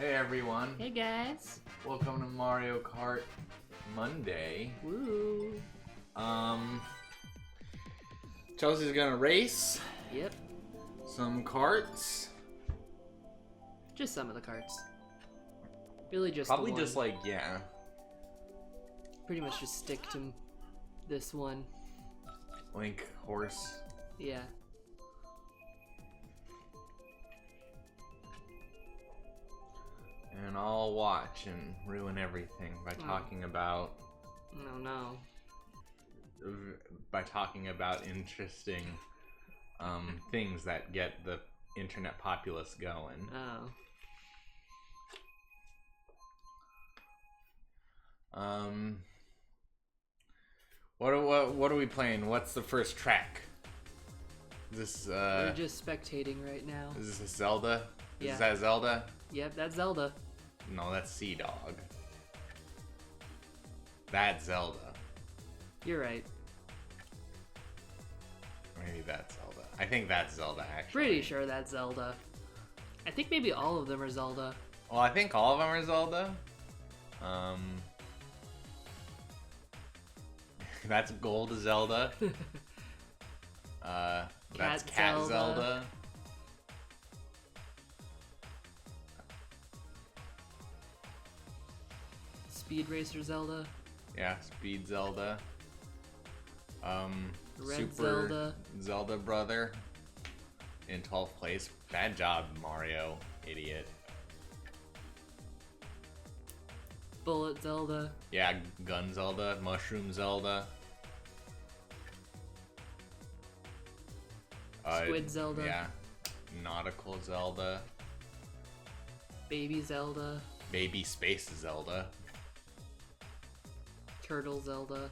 Hey everyone. Hey guys. Welcome to Mario Kart Monday. Woo. Chelsea's gonna race Yep. some karts. Just some of the carts. Really just Probably the one. just like, yeah. Pretty much just stick to this one. Link horse. Yeah. And I'll watch and ruin everything by talking about No. interesting things that get the internet populace going. Oh. What are we playing? What's the first track? Is this We're just spectating right now. Is this a Zelda? Yeah. Is that Zelda? Yep, that's Zelda. No, that's Sea Dog. That's Zelda. You're right. Maybe that's Zelda. I think that's Zelda, actually. Pretty sure that's Zelda. I think maybe all of them are Zelda. Well, I think all of them are Zelda. That's Gold Zelda. That's Cat Zelda. Speed Racer Zelda. Yeah, Speed Zelda. Red Super Zelda Brother in 12th place. Bad job, Mario, idiot. Bullet Zelda. Yeah, Gun Zelda, Mushroom Zelda. Squid Zelda. Yeah, Nautical Zelda. Baby Zelda. Baby Space Zelda. Turtle Zelda.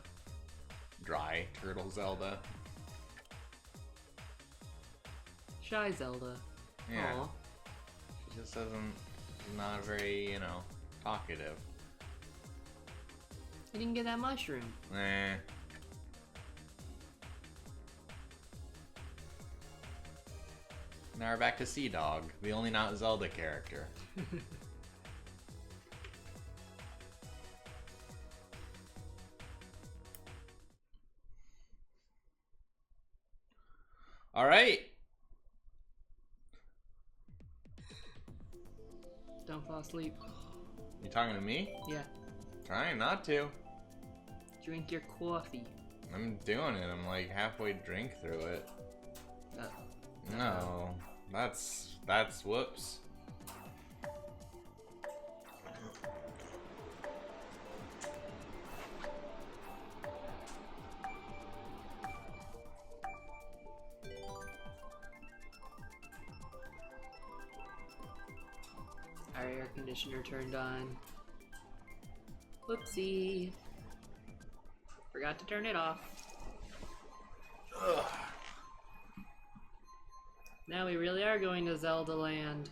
Dry Turtle Zelda. Shy Zelda. Yeah. Aw. She just doesn't, not very, talkative. I didn't get that mushroom. Eh. Now we're back to Sea Dog, the only not Zelda character. All right. Don't fall asleep. You talking to me? Yeah. Trying not to. Drink your coffee. I'm doing it. I'm like halfway drink through it. No, that's whoops. Our air conditioner turned on. Whoopsie. Forgot to turn it off. Ugh. Now we really are going to Zelda Land.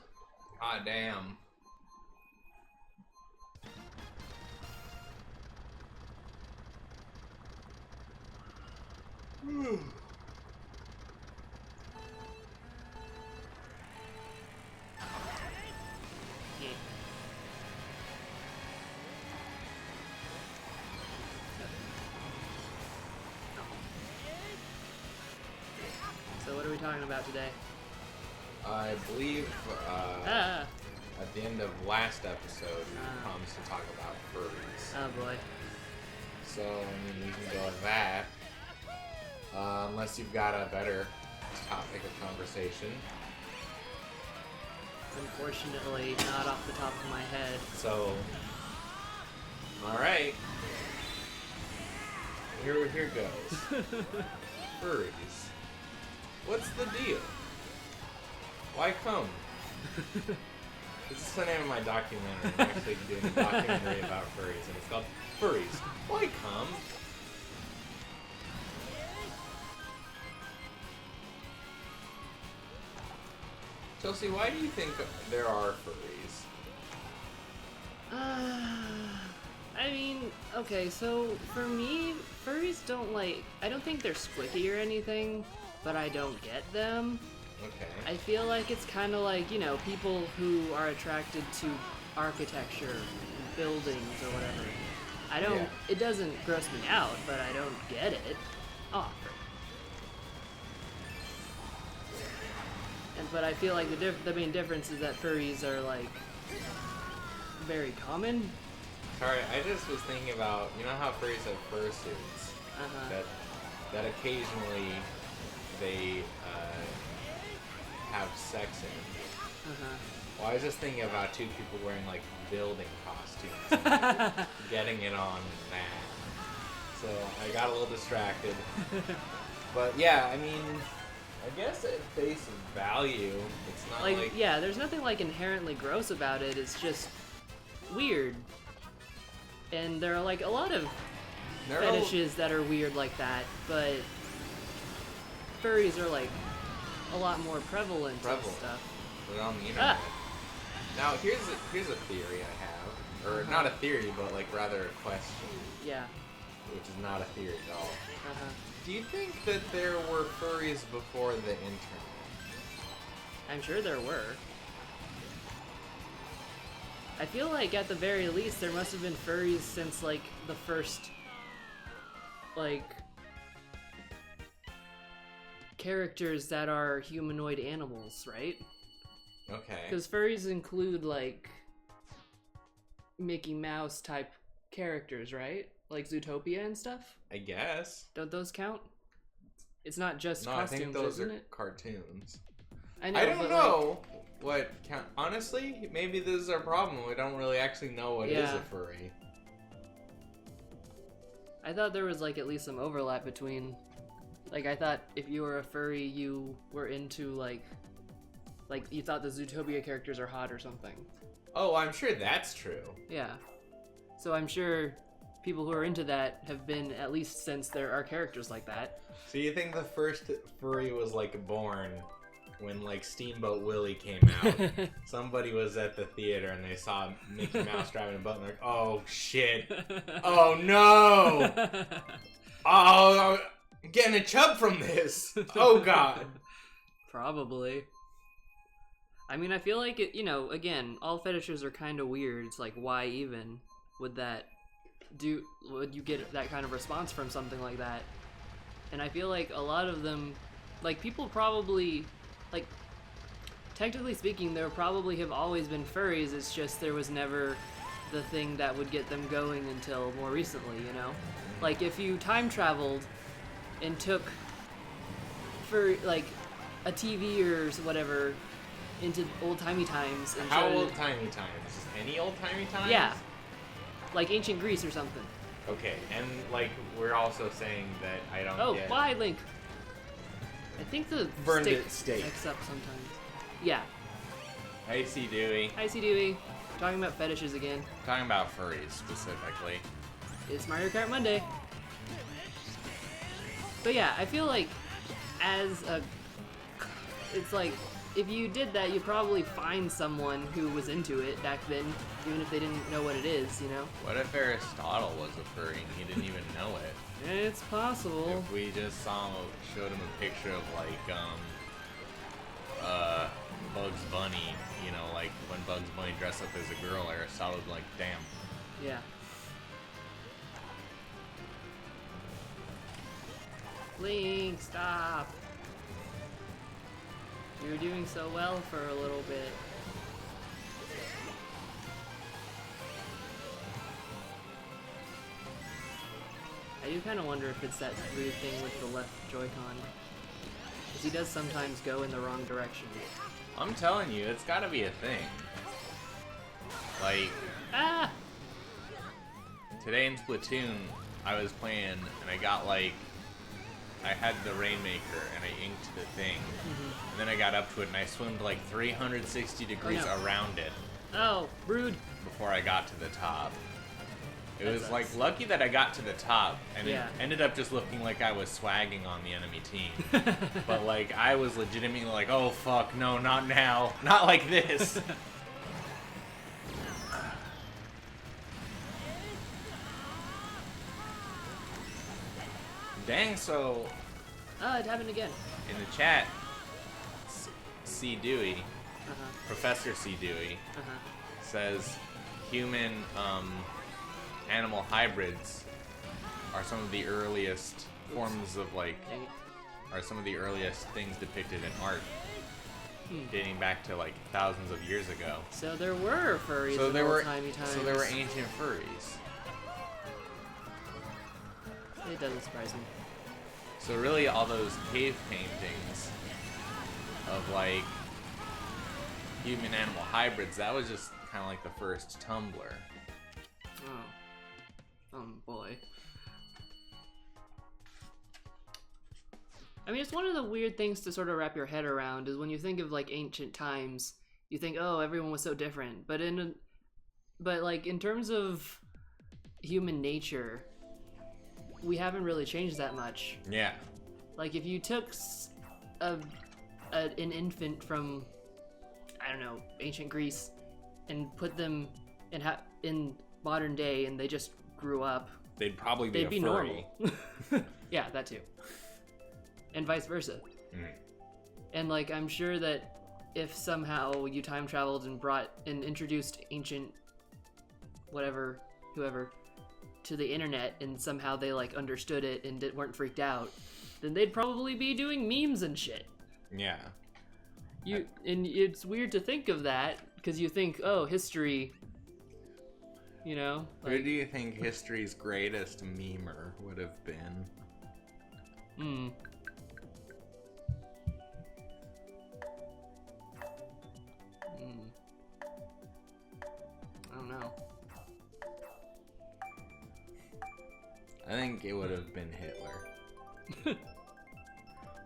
God damn. Yeah. So what are we talking about today? I believe at the end of last episode we promised to talk about furries. Oh boy. So I mean we can go with that. Unless you've got a better topic of conversation. Unfortunately, not off the top of my head. So, all right. Here goes. Furries. What's the deal? Why come? This is the name of my documentary. I'm actually doing a documentary about furries, and it's called Furries. Why come? Chelsea, why do you think there are furries? I mean, okay, so for me, furries don't I don't think they're squicky or anything, but I don't get them. Okay. I feel like it's kind of like, people who are attracted to architecture, buildings, or whatever. I don't. Yeah. It doesn't gross me out, but I don't get it. Oh. But I feel like the main difference is that furries are like very common. Sorry, I just was thinking about, you know how furries have fursuits? That occasionally they have sex in. Well, I was just thinking about two people wearing like building costumes, and getting it on and that. So I got a little distracted. But yeah, I mean, I guess at face value, it's not like yeah, there's nothing like inherently gross about it. It's just weird. And there are like a lot of fetishes that are weird like that, but furries are like a lot more prevalent and stuff. They're on the internet. Now here's a theory I have, or not a theory, but like rather a question. Yeah. Which is not a theory at all. Do you think that there were furries before the internet? I'm sure there were. I feel like at the very least there must have been furries since like the first like characters that are humanoid animals, right? Okay. Because furries include like Mickey Mouse type characters, right? Like Zootopia and stuff? I guess. Don't those count? It's not just costumes, I think those isn't are it? cartoons. I know. I don't know what count. Honestly, maybe this is our problem. We don't really actually know what is a furry. I thought there was like at least some overlap between. Like I thought if you were a furry, you were into like you thought the Zootopia characters are hot or something. Oh, I'm sure that's true. Yeah. So I'm sure people who are into that have been at least since there are characters like that. So you think the first furry was like born when like Steamboat Willie came out? Somebody was at the theater and they saw Mickey Mouse driving a boat and they're like, oh shit. Oh no. Oh, I'm getting a chub from this. Oh god. Probably. I mean, I feel like it, you know, again, all fetishes are kind of weird. It's like, why even would you get that kind of response from something like that? And I feel like a lot of them, like people probably, like technically speaking, there probably have always been furries. It's just there was never the thing that would get them going until more recently, you know? Like if you time traveled and took for like a TV or whatever into old-timey times. And how old-timey times? Just any old-timey times? Yeah. Like ancient Greece or something. Okay, and like we're also saying that I don't get... Oh, why, Link? I think the stick mix up sometimes. Yeah. Hey, C. Dewey. Hi, C. Dewey. Talking about fetishes again. Talking about furries, specifically. It's Mario Kart Monday. But yeah, I feel like it's like, if you did that, you'd probably find someone who was into it back then, even if they didn't know what it is, you know? What if Aristotle was a furry and he didn't even know it? It's possible. If we just showed him a picture of like, Bugs Bunny, you know, like when Bugs Bunny dressed up as a girl, Aristotle would be like, damn. Yeah. Link, stop. You were doing so well for a little bit. I do kind of wonder if it's that weird thing with the left Joy-Con. Because he does sometimes go in the wrong direction. I'm telling you, it's gotta be a thing. Like... Ah! Today in Splatoon, I was playing, and I got like... I had the Rainmaker, and I inked the thing. And then I got up to it, and I swam like 360 degrees around it. Oh, rude. Before I got to the top. It That was sucks. like lucky that I got to the top, and Yeah. it ended up just looking like I was swagging on the enemy team. But like, I was legitimately like, oh fuck, no, not now. Not like this. Dang, so Oh, it happened again. in the chat, C. Dewey, Uh-huh. Professor C. Dewey, Uh-huh. says, human animal hybrids are some of the earliest forms of like, Dang it. are some of the earliest things depicted in art, dating back to like thousands of years ago. So there were furries So in there were, old-timey times. so there were ancient furries. It doesn't surprise me. So really, all those cave paintings of like human-animal hybrids, that was just kind of like the first Tumblr. Oh boy. I mean, it's one of the weird things to sort of wrap your head around is when you think of like ancient times, you think, oh, everyone was so different. But like in terms of human nature, we haven't really changed that much. Yeah. Like if you took an infant from, I don't know, ancient Greece and put them in modern day and they just grew up, They'd probably be they'd be furry. normal. Yeah, that too. And vice versa. And like I'm sure that if somehow you time traveled and brought and introduced ancient whoever to the internet and somehow they like understood it and weren't freaked out, then they'd probably be doing memes and shit. Yeah. And it's weird to think of that because you think, oh, history, you know. Who do you think history's greatest memer would have been? I don't know. I think it would have been Hitler.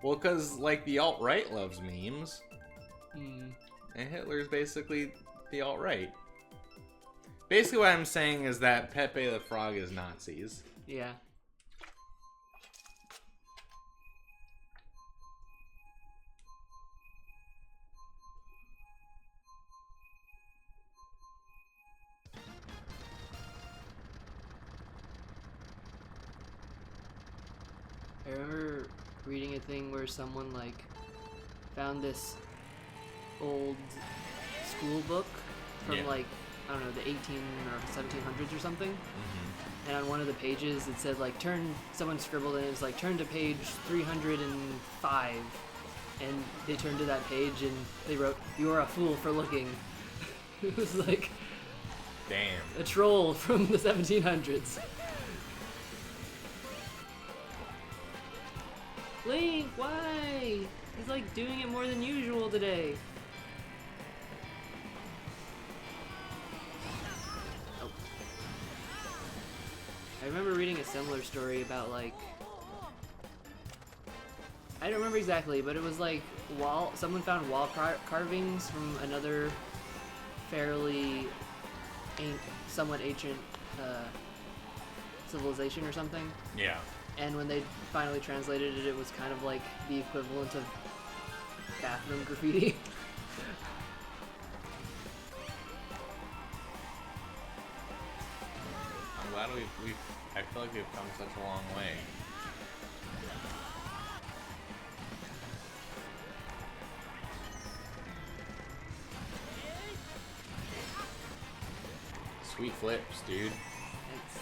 Well, because, like, the alt-right loves memes. And Hitler's basically the alt-right. Basically what I'm saying is that Pepe the Frog is Nazis. Yeah. I remember reading a thing where someone like found this old school book from like, I don't know, the 18 or 1700s or something. And on one of the pages it said like someone scribbled and it was like turn to page 305, and they turned to that page and they wrote, "You are a fool for looking." It was like, damn, a troll from the 1700s. Link, why? He's like doing it more than usual today. Oh. I remember reading a similar story about like, I don't remember exactly, but it was like someone found wall carvings from another fairly somewhat ancient civilization or something. Yeah. And when they finally translated it, it was kind of like the equivalent of bathroom graffiti. I'm glad I feel like we've come such a long way. Sweet flips, dude. Thanks.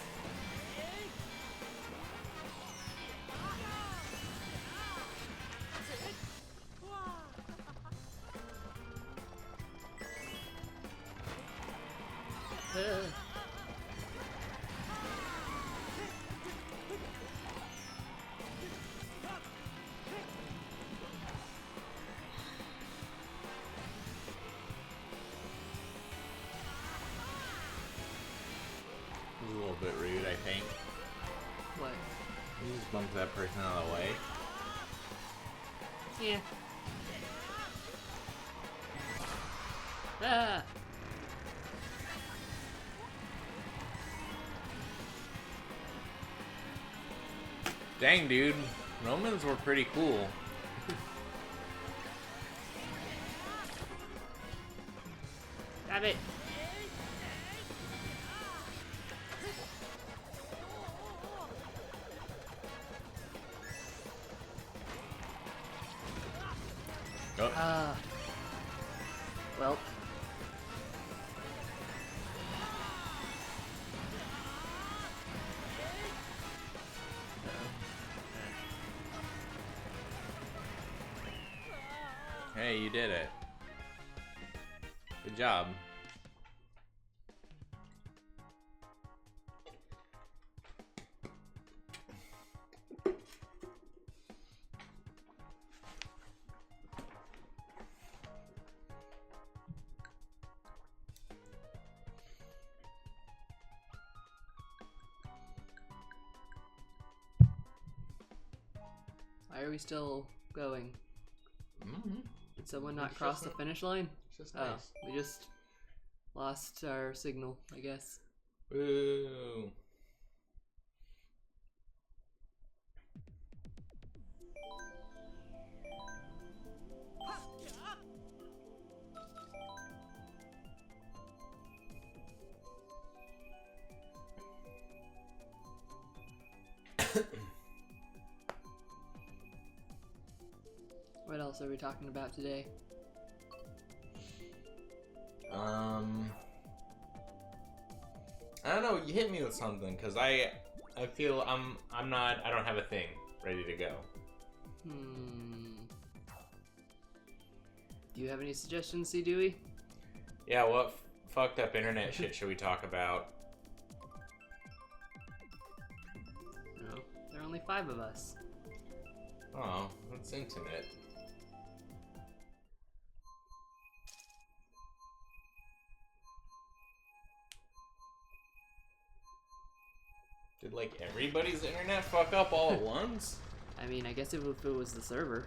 It was a little bit rude, I think. What? You just bumped that person out of the way. Yeah. Ah! Dang, dude. Romans were pretty cool. Stop it! Oh. Well. Hey, you did it. Good job. Why are we still going? Mm-hmm. Did someone not cross the finish line? It's just nice. Oh, we just lost our signal, I guess. Woo. What else are we talking about today? I don't know. You hit me with something because I feel I don't have a thing ready to go. Do you have any suggestions, C. Dewey? Yeah, what fucked up internet shit should we talk about? No, there are only 5 of us. Oh, that's intimate. Did, like, everybody's internet fuck up all at once? I mean, I guess if it was the server.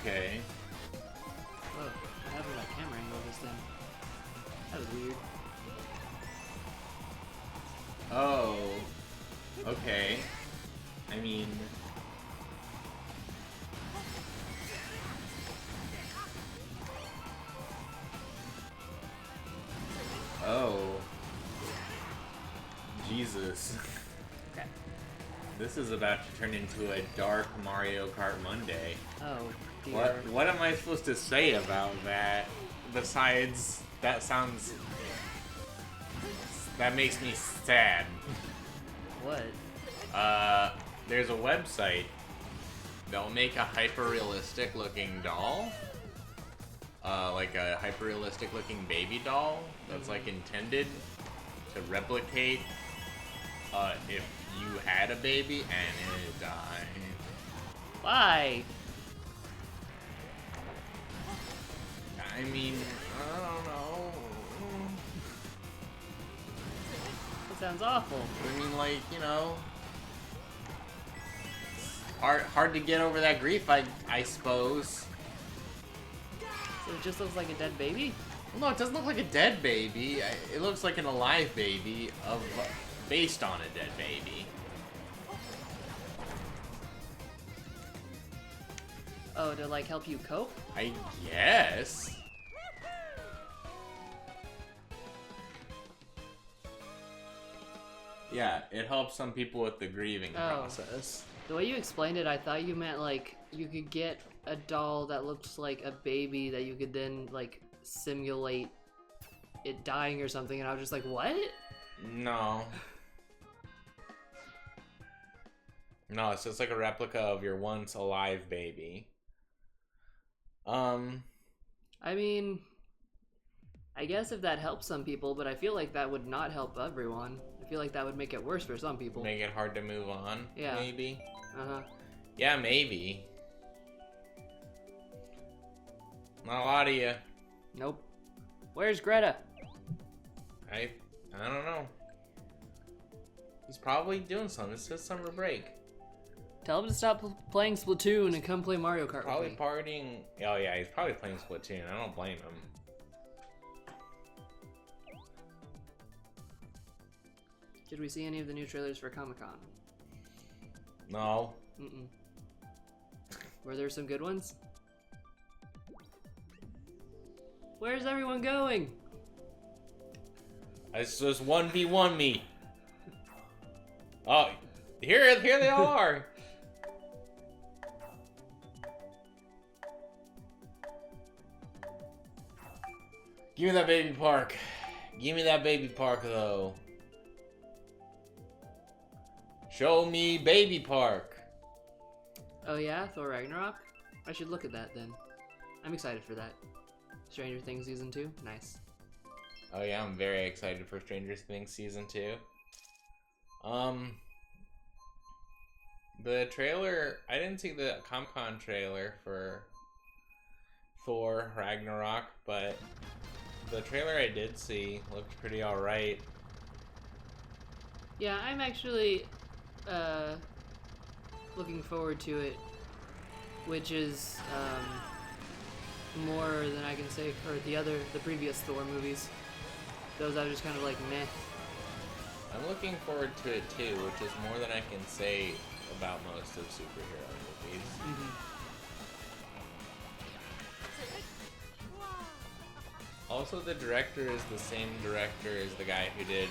Okay. Whoa, what happened to that camera angle this time? That was weird. Oh. Okay. I mean... Oh. Jesus. Okay. This is about to turn into a dark Mario Kart Monday. Oh, dear. What am I supposed to say about that? Besides, that sounds... That makes me sad. What? There's a website that'll make a hyper-realistic looking doll. Like a hyper-realistic looking baby doll that's like intended to replicate if you had a baby and it died. Why? I mean, I don't know. That sounds awful. I mean, like, you know, hard to get over that grief, I suppose. So it just looks like a dead baby? No, it doesn't look like a dead baby. It looks like an alive baby based on a dead baby. Oh, to like help you cope? I guess. Yeah, it helps some people with the grieving process. The way you explained it, I thought you meant like you could get a doll that looks like a baby that you could then like simulate it dying or something, and I was just like, what? No. No, it's just like a replica of your once alive baby. I mean, I guess if that helps some people, but I feel like that would not help everyone. I feel like that would make it worse for some people. Make it hard to move on, yeah. Maybe? Uh-huh. Yeah, maybe. Not a lot of you. Nope. Where's Greta? I don't know. He's probably doing something. It's his summer break. Tell him to stop playing Splatoon and come play Mario Kart Probably with me. partying. Oh yeah, he's probably playing Splatoon. I don't blame him. Did we see any of the new trailers for Comic-Con? No. Mm-mm. Were there some good ones? Where's everyone going? It's just 1v1 me. Oh, here they all are. Give me that baby park. Give me that baby park, though. Show me baby park. Oh yeah, Thor Ragnarok? I should look at that then. I'm excited for that. Stranger Things Season 2? Nice. Oh yeah, I'm very excited for Stranger Things Season 2. The trailer, I didn't see the Comic-Con trailer for Thor Ragnarok, but the trailer I did see looked pretty alright. Yeah, I'm actually looking forward to it, which is more than I can say for the previous Thor movies. Those I was just kind of like meh. I'm looking forward to it too, which is more than I can say about most of superhero movies. Mm-hmm. Also, the director is the same director as the guy who did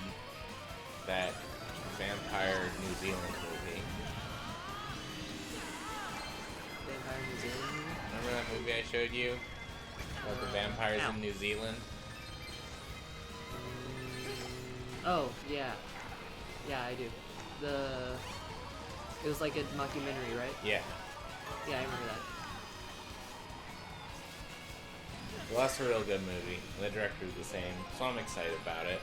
that vampire New Zealand movie. Vampire New Zealand movie? Remember that movie I showed you? About the vampires in New Zealand? Oh, yeah. Yeah, I do. It was like a mockumentary, right? Yeah. Yeah, I remember that. Well, that's a real good movie. The director's the same, so I'm excited about it.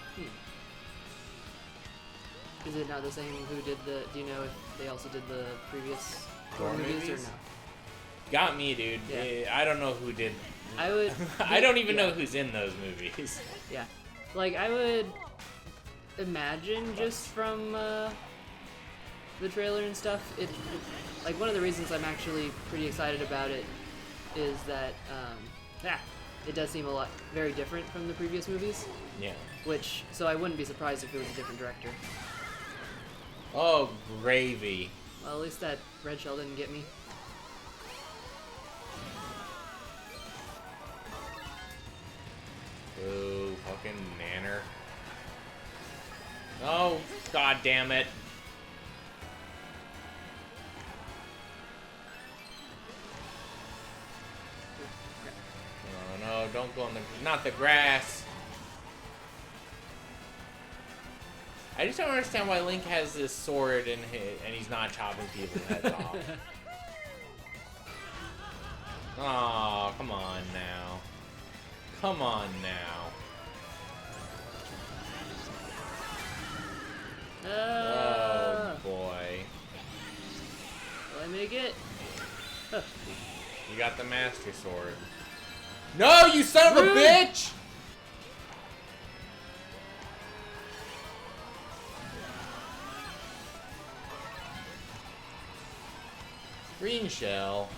Is it not the same who did do you know if they also did the previous Thor movies or movies? no? Got me, dude. Yeah. I don't know who did. I would... I don't even know who's in those movies. Yeah. Like, I would imagine just from the trailer and stuff, like, one of the reasons I'm actually pretty excited about it is that, it does seem very different from the previous movies. Yeah. So I wouldn't be surprised if it was a different director. Oh, gravy. Well, at least that red shell didn't get me. Ooh, fucking nanner. Oh, god damn it. Oh no, don't go on not the grass. I just don't understand why Link has this sword and he's not chopping people's heads off. Oh, come on now. Come on now. Oh boy. Will I make it? You got the Master Sword. No, you son of a bitch! Green shell.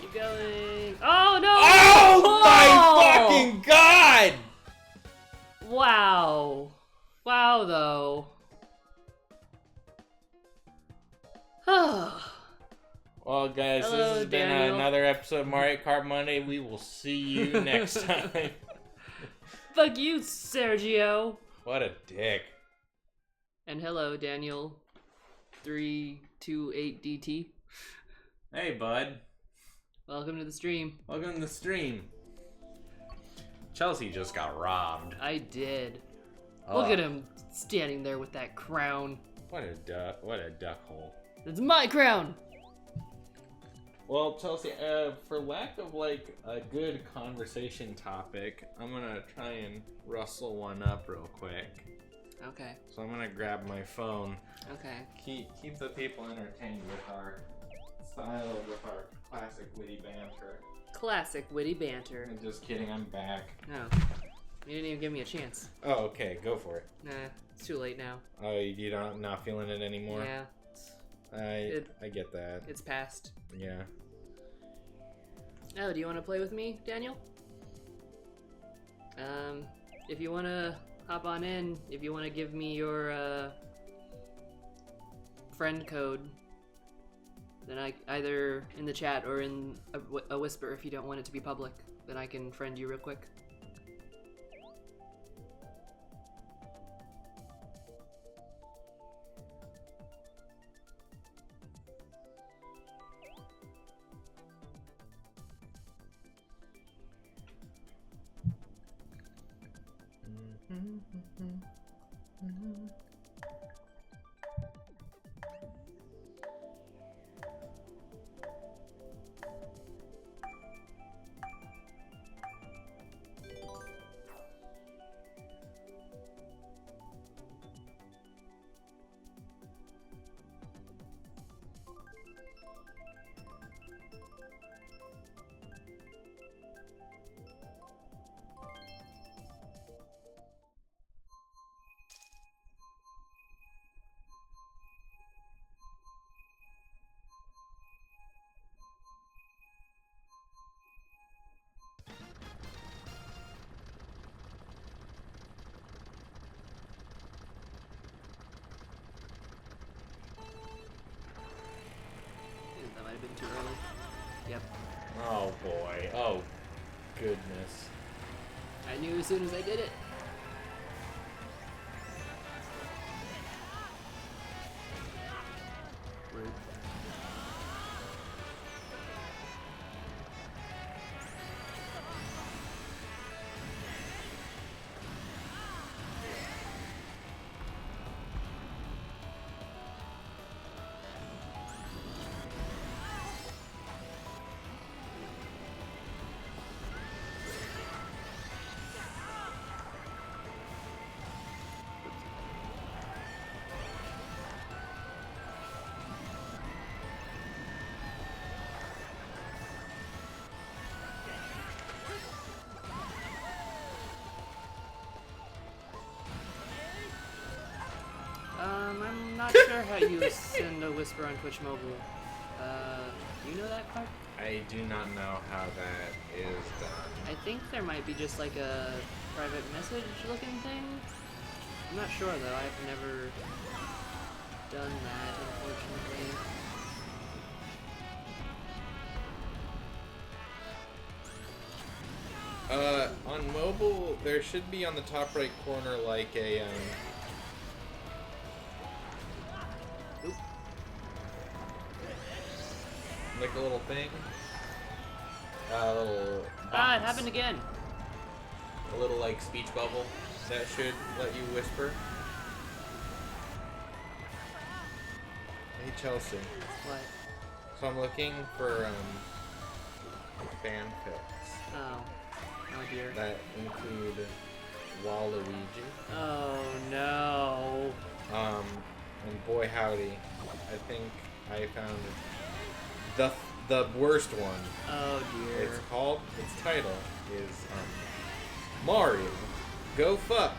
Keep going. Oh no! Oh my fucking god! Wow. Wow, though. Well, guys, Hello, this has been Daniel. another episode of Mario Kart Monday. We will see you next time. Fuck you, Sergio. What a dick. And hello, Daniel 328DT. Hey, bud. Welcome to the stream. Welcome to the stream. Chelsea just got robbed. I did. Look at him standing there with that crown. What a duck hole. It's my crown. Well, Chelsea, for lack of like a good conversation topic, I'm gonna try and rustle one up real quick. Okay. So I'm gonna grab my phone. Okay. Keep the people entertained with our style, with our classic witty banter. Classic witty banter. I'm just kidding, I'm back. Oh. You didn't even give me a chance. Oh, okay, go for it. Nah, it's too late now. Oh, you're not feeling it anymore? Yeah. I get that. It's past. Yeah. Oh, do you want to play with me, Daniel? If you want to hop on in, if you want to give me your, friend code, then I either in the chat or in a whisper if you don't want it to be public, then I can friend you real quick. That might have been too early. Yep. Oh boy. Oh goodness. I knew as soon as I did it. Rude. I'm not sure how you send a whisper on Twitch Mobile. You know that, Clark? I do not know how that is done. I think there might be just like a private message looking thing. I'm not sure though, I've never done that, unfortunately. On mobile, there should be on the top right corner like a, Oop. like a little thing. A little Ah, it box. happened again! A little, like, speech bubble that should let you whisper. Hey, Chelsea. What? So I'm looking for, fanfics Oh. Oh dear. that include Waluigi. Oh no. And boy howdy, I think I found the worst one. Oh dear. Its title is, Mario, Go Fuck.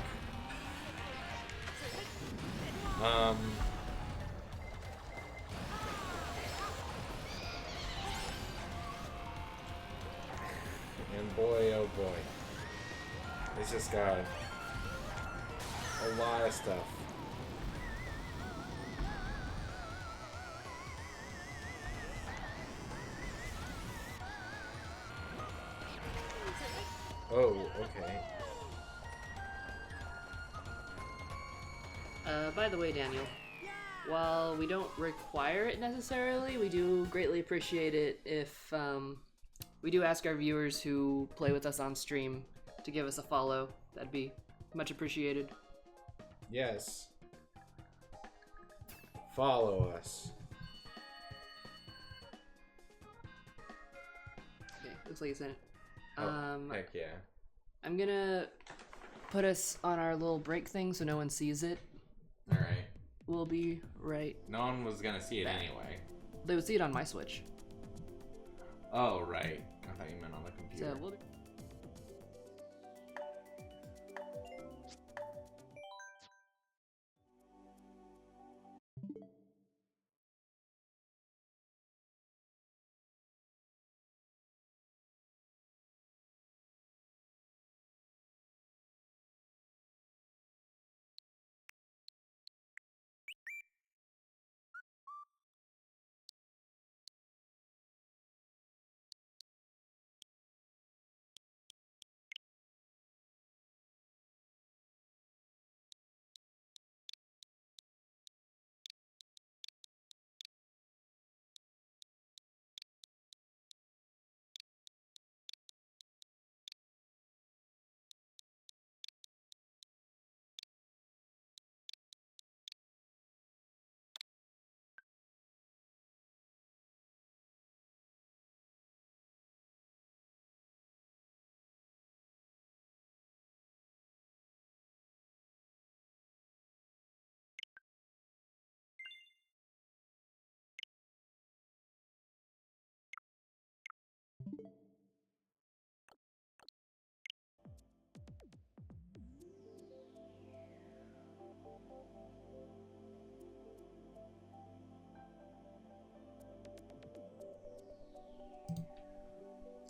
And boy, oh boy. It's just got a lot of stuff. Oh, okay. By the way, Daniel, while we don't require it necessarily, we do greatly appreciate it if, we do ask our viewers who play with us on stream to give us a follow. That'd be much appreciated. Yes. Follow us. Okay, looks like it's in it. Oh, heck yeah. I'm gonna put us on our little break thing so no one sees it. Alright. We'll be right. No one was gonna see it back. anyway. They would see it on my Switch. Oh, right. I thought you meant on the computer. So we'll be...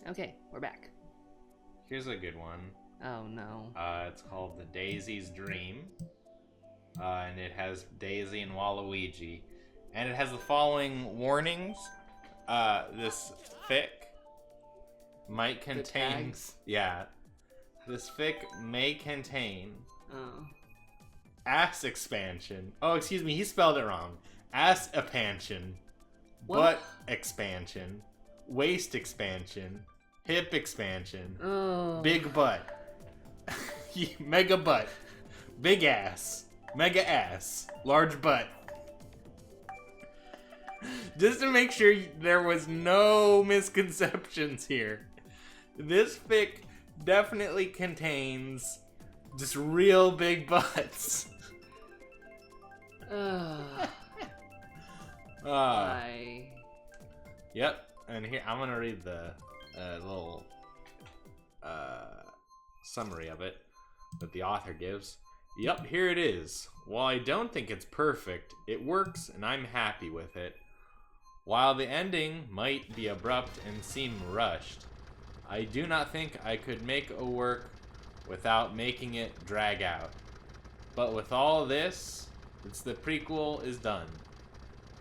Okay, we're back. Here's a good one. Oh no. It's called The Daisy's Dream. And it has Daisy and Waluigi. And it has the following warnings. This fic might contain... Yeah. This fic may contain... Oh. Ass expansion. Oh, excuse me, he spelled it wrong. Ass expansion. Butt expansion. Waist expansion. Hip expansion. Oh. Big butt. Mega butt. Big ass. Mega ass. Large butt. Just to make sure there was no misconceptions here. This fic definitely contains just real big butts. Yep. And here, I'm gonna read the little summary of it that the author gives. Yep, here it is. While I don't think it's perfect, it works and I'm happy with it. While the ending might be abrupt and seem rushed, I do not think I could make a work without making it drag out. But with all this, it's the prequel is done.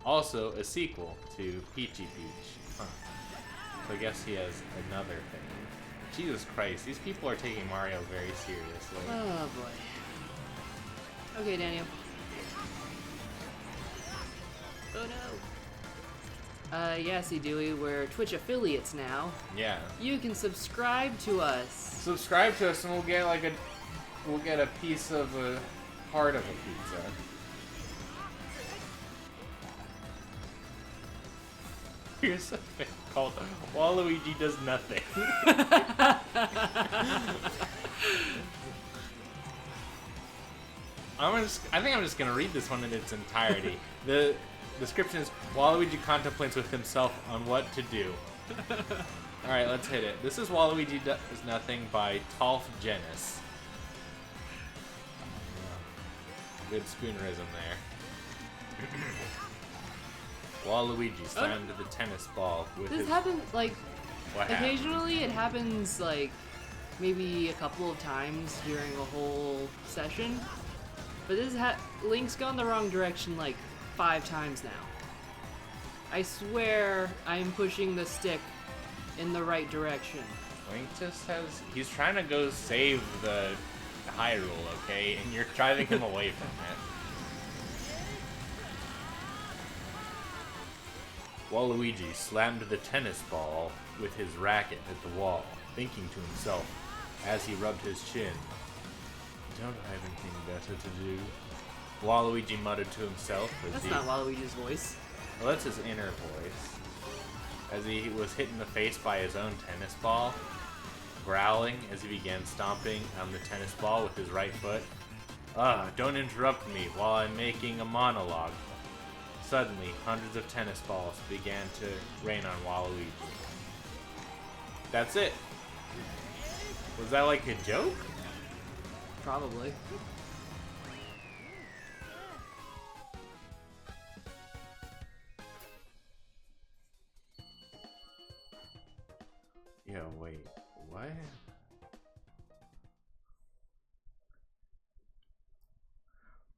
Also, a sequel to Peachy Peach. Huh. So I guess he has another thing. Jesus Christ, these people are taking Mario very seriously. Oh boy. Okay, Daniel. Oh no. Yeah, see, Dewey, we're Twitch affiliates now. Yeah. You can subscribe to us. Subscribe to us and we'll get a piece of a part of a pizza. Here's a thing called Waluigi Does Nothing. I think I'm just gonna read this one in its entirety. The description is Waluigi contemplates with himself on what to do. Alright, let's hit it. This is Waluigi Does Nothing by Tolf Genis. Good spoonerism there. Waluigi slammed the tennis ball with this happens, like, What occasionally it happens, like, maybe a couple of times during a whole session. But this Link's gone the wrong direction, like, 5 times now. I swear I'm pushing the stick in the right direction. Link just he's trying to go save the Hyrule, okay? And you're driving him away from it. Waluigi slammed the tennis ball with his racket at the wall, thinking to himself as he rubbed his chin, "Don't I have anything better to do?" Waluigi muttered to himself as That's not Waluigi's voice. Well, that's his inner voice. As he was hit in the face by his own tennis ball, growling as he began stomping on the tennis ball with his right foot. Don't interrupt me while I'm making a monologue." Suddenly, hundreds of tennis balls began to rain on Waluigi. That's it. Was that like a joke? Probably. Yeah, wait, what?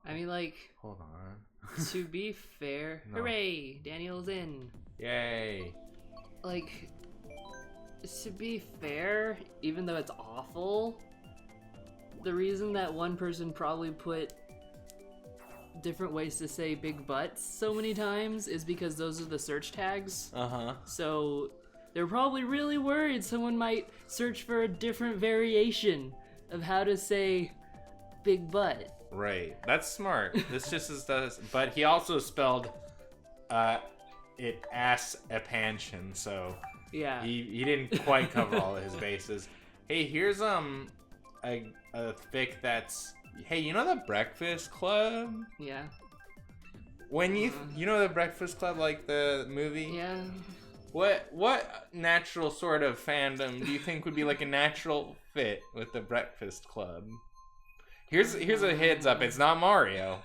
I mean, like, Hold on. to be fair, No. Hooray! Daniel's in. Yay. Like, to be fair, even though it's awful, the reason that one person probably put different ways to say big butts so many times is because those are the search tags. Uh-huh. So they're probably really worried someone might search for a different variation of how to say big butt. Right. That's smart. This just is does, but he also spelled it ass expansion, so Yeah. he didn't quite cover all of his bases. Hey, here's a fic that's, hey, you know the Breakfast Club? Yeah. When you know the Breakfast Club, like the movie? Yeah. What natural sort of fandom do you think would be like a natural fit with the Breakfast Club? Here's a heads up, it's not Mario.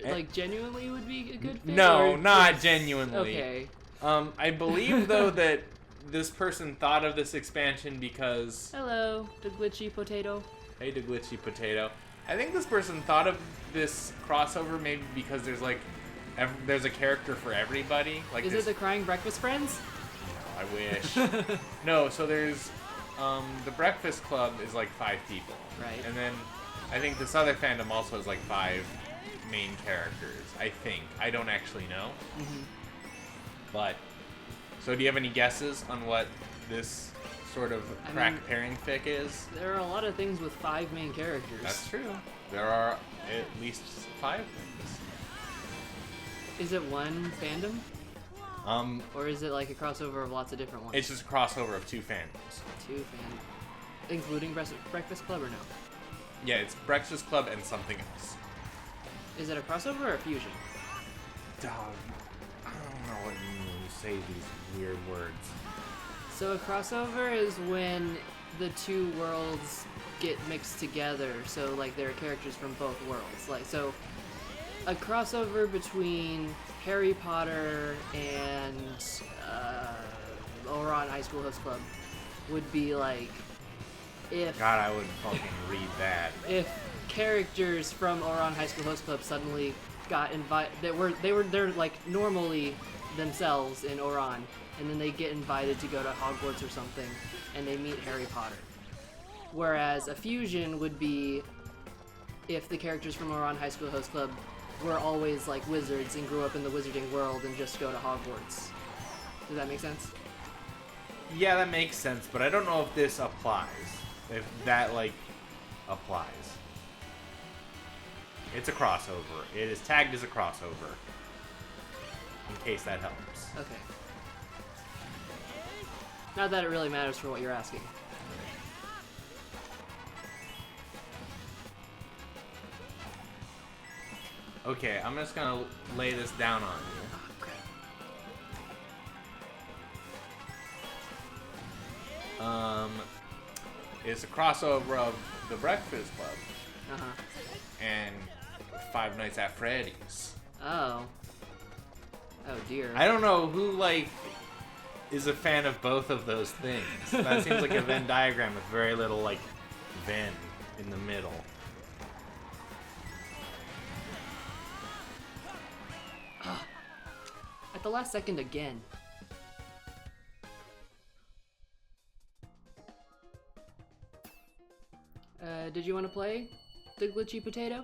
Like genuinely would be a good fit? No, or not just- genuinely. Okay. I believe though that this person thought of this expansion because Hello, the glitchy potato. hey, the glitchy potato. I think this person thought of this crossover maybe because there's like there's a character for everybody. Like Is it the Crying Breakfast Friends? No, I wish. No, so there's the Breakfast Club is like 5 people. Right. And then I think this other fandom also has like 5 main characters. I think. I don't actually know. Mm-hmm. But so do you have any guesses on what this sort of crack pairing fic is? There are a lot of things with 5 main characters. That's true. There are at least 5 things. Is it one fandom? Or is it like a crossover of lots of different ones? It's just a crossover of 2 fandoms. 2 fandoms. Including Breakfast Club or no? Yeah, it's Breakfast Club and something else. Is it a crossover or a fusion? Dog, I don't know what you mean when you say these weird words. So a crossover is when the 2 worlds get mixed together, so like there are characters from both worlds. Like so a crossover between Harry Potter and Oran High School Host Club would be like if God, I would fucking read that. If characters from Oran High School Host Club suddenly got invited, they're like normally themselves in Oran, and then they get invited to go to Hogwarts or something, and they meet Harry Potter. Whereas a fusion would be if the characters from Oran High School Host Club were always like wizards and grew up in the wizarding world and just go to Hogwarts. Does that make sense? Yeah, that makes sense, but I don't know if this applies. If that, like, applies. It's a crossover. It is tagged as a crossover. In case that helps. Okay. Not that it really matters for what you're asking. Okay, I'm just gonna lay this down on you. Oh, crap. It's a crossover of The Breakfast Club Uh-huh. and Five Nights at Freddy's. Oh. Oh, dear. I don't know who, like, is a fan of both of those things. That seems like a Venn diagram with very little, like, Venn in the middle. At the last second again. Did you want to play the glitchy potato?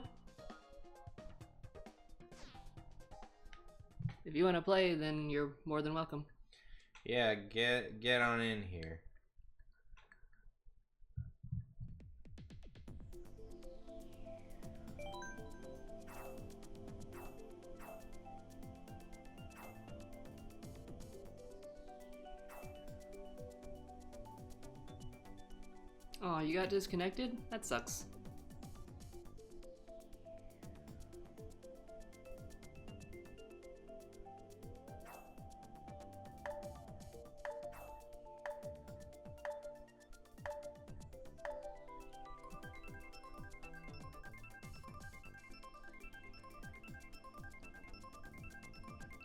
If you want to play, then you're more than welcome. Yeah, get on in here. Oh, you got disconnected? That sucks.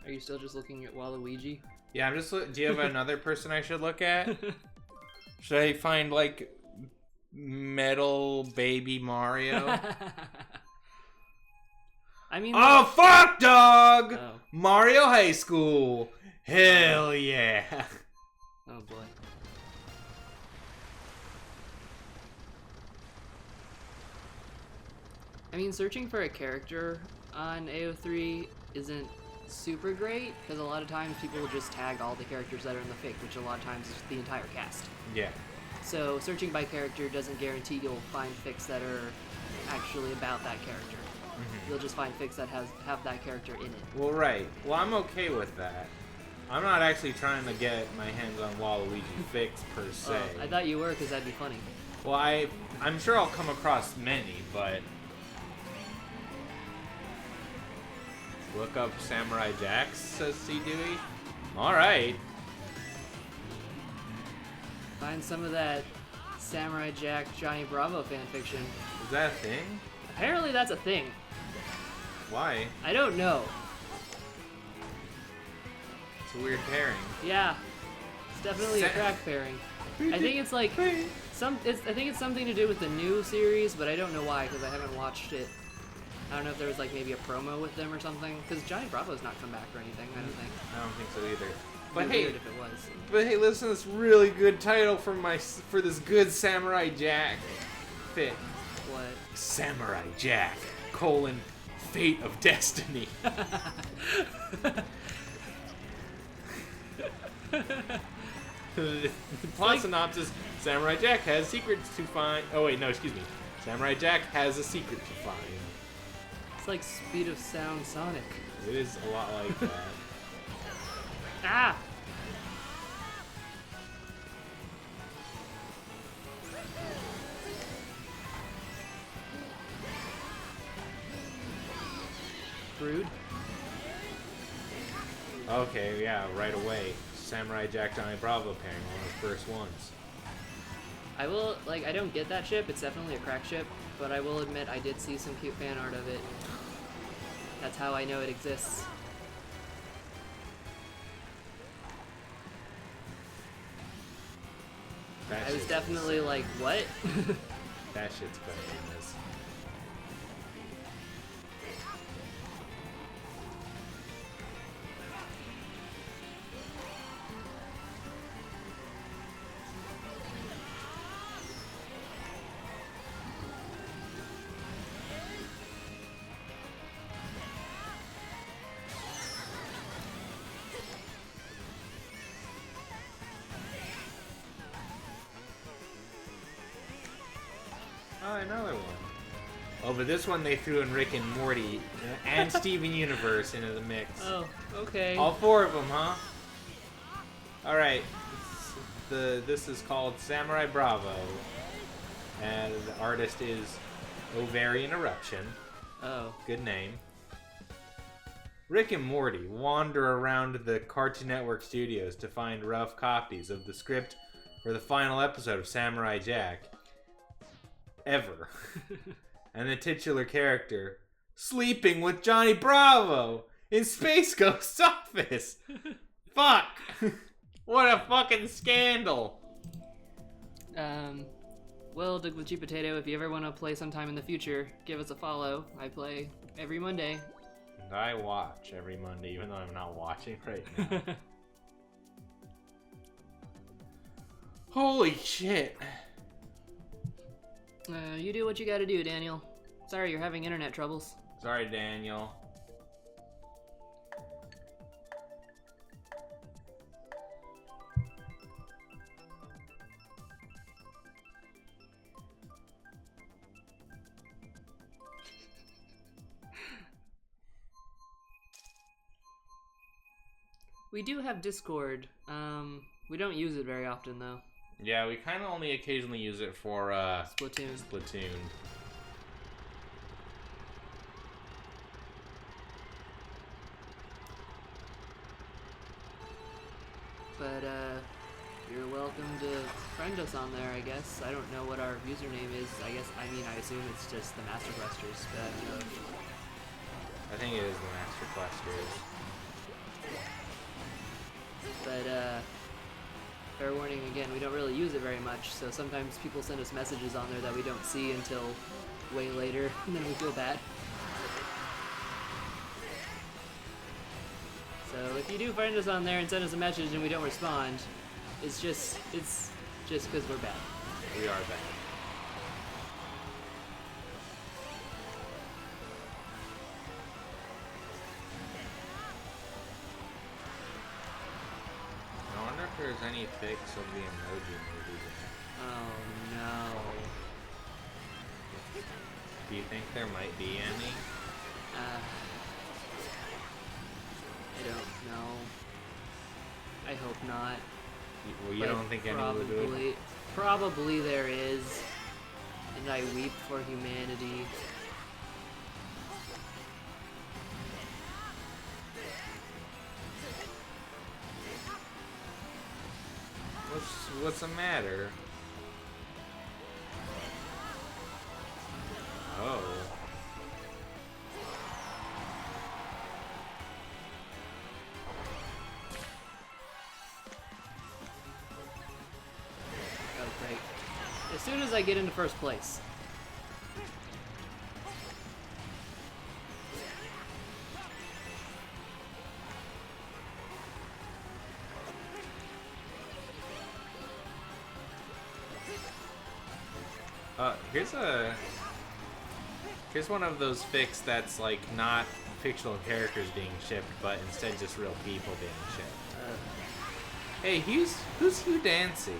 Are you still just looking at Waluigi? Yeah, I'm just. Do you have another person I should look at? Should I find, like, Metal Baby Mario? I mean, Oh, fuck, dog! Oh. Mario High School. Hell yeah. Oh boy. I mean, searching for a character on AO3 isn't super great, because a lot of times people will just tag all the characters that are in the fic, which a lot of times is the entire cast. Yeah. So searching by character doesn't guarantee you'll find fics that are actually about that character. Mm-hmm. You'll just find fics that have that character in it. Well, right. Well, I'm okay with that. I'm not actually trying to get my hands on Waluigi fics per se. Oh, I thought you were, because that'd be funny. Well, I'm sure I'll come across many, but look up Samurai Jax, says C. Dewey. All right. Find some of that Samurai Jack Johnny Bravo fanfiction. Is that a thing? Apparently that's a thing. Why? I don't know. It's a weird pairing. Yeah, it's definitely a crack pairing. I think it's like I think it's something to do with the new series, but I don't know why because I haven't watched it. I don't know if there was like maybe a promo with them or something. Because Johnny Bravo's not come back or anything. I don't think. I don't think so either. But It'd be hey, weird if it was. But hey, listen to this really good title for this good Samurai Jack fit. What? Samurai Jack: Fate of Destiny. The plot synopsis: Samurai Jack has secrets to find. Oh wait, no, excuse me. Samurai Jack has a secret to find. It's like Speed of Sound Sonic. It is a lot like that. Ah! Rude. Okay, yeah, right away. Samurai Jack Johnny Bravo pairing, one of the first ones. I will, like, I don't get that ship. It's definitely a crack ship, but I will admit I did see some cute fan art of it. That's how I know it exists. I was definitely like, what? That shit's bananas. Oh, another one. Oh, but this one they threw in Rick and Morty and Steven Universe into the mix. Oh, okay. All four of them, huh? All right. This is called Samurai Bravo, and the artist is Ovarian Eruption. Oh. Good name. Rick and Morty wander around the Cartoon Network studios to find rough copies of the script for the final episode of Samurai Jack ever. And the titular character sleeping with Johnny Bravo in Space Ghost's office. Fuck. What a fucking scandal. Well, Doug with G Potato, if you ever want to play sometime in the future, give us a follow. I play every Monday. I watch every Monday, even though I'm not watching right now. Holy shit. You do what you gotta do, Daniel. Sorry you're having internet troubles. Sorry, Daniel. We do have Discord. We don't use it very often, though. Yeah, we kind of only occasionally use it for, Splatoon. But, you're welcome to friend us on there, I guess. I don't know what our username is. I assume it's just the Master Questers, but I don't know. I think it is the Master Questers. But, fair warning again, we don't really use it very much, so sometimes people send us messages on there that we don't see until way later, and then we feel bad. So if you do find us on there and send us a message and we don't respond, it's just because we're bad. We are bad. I wonder if there's any fix of the emoji movie yet. Oh no. Do you think there might be any? I don't know. I hope not. Well, you don't think any would do it? Probably there is. And I weep for humanity. What's the matter? Oh. soon as I get into first place. Here's one of those fics that's like not fictional characters being shipped, but instead just real people being shipped. Hey, who's Hugh Dancy?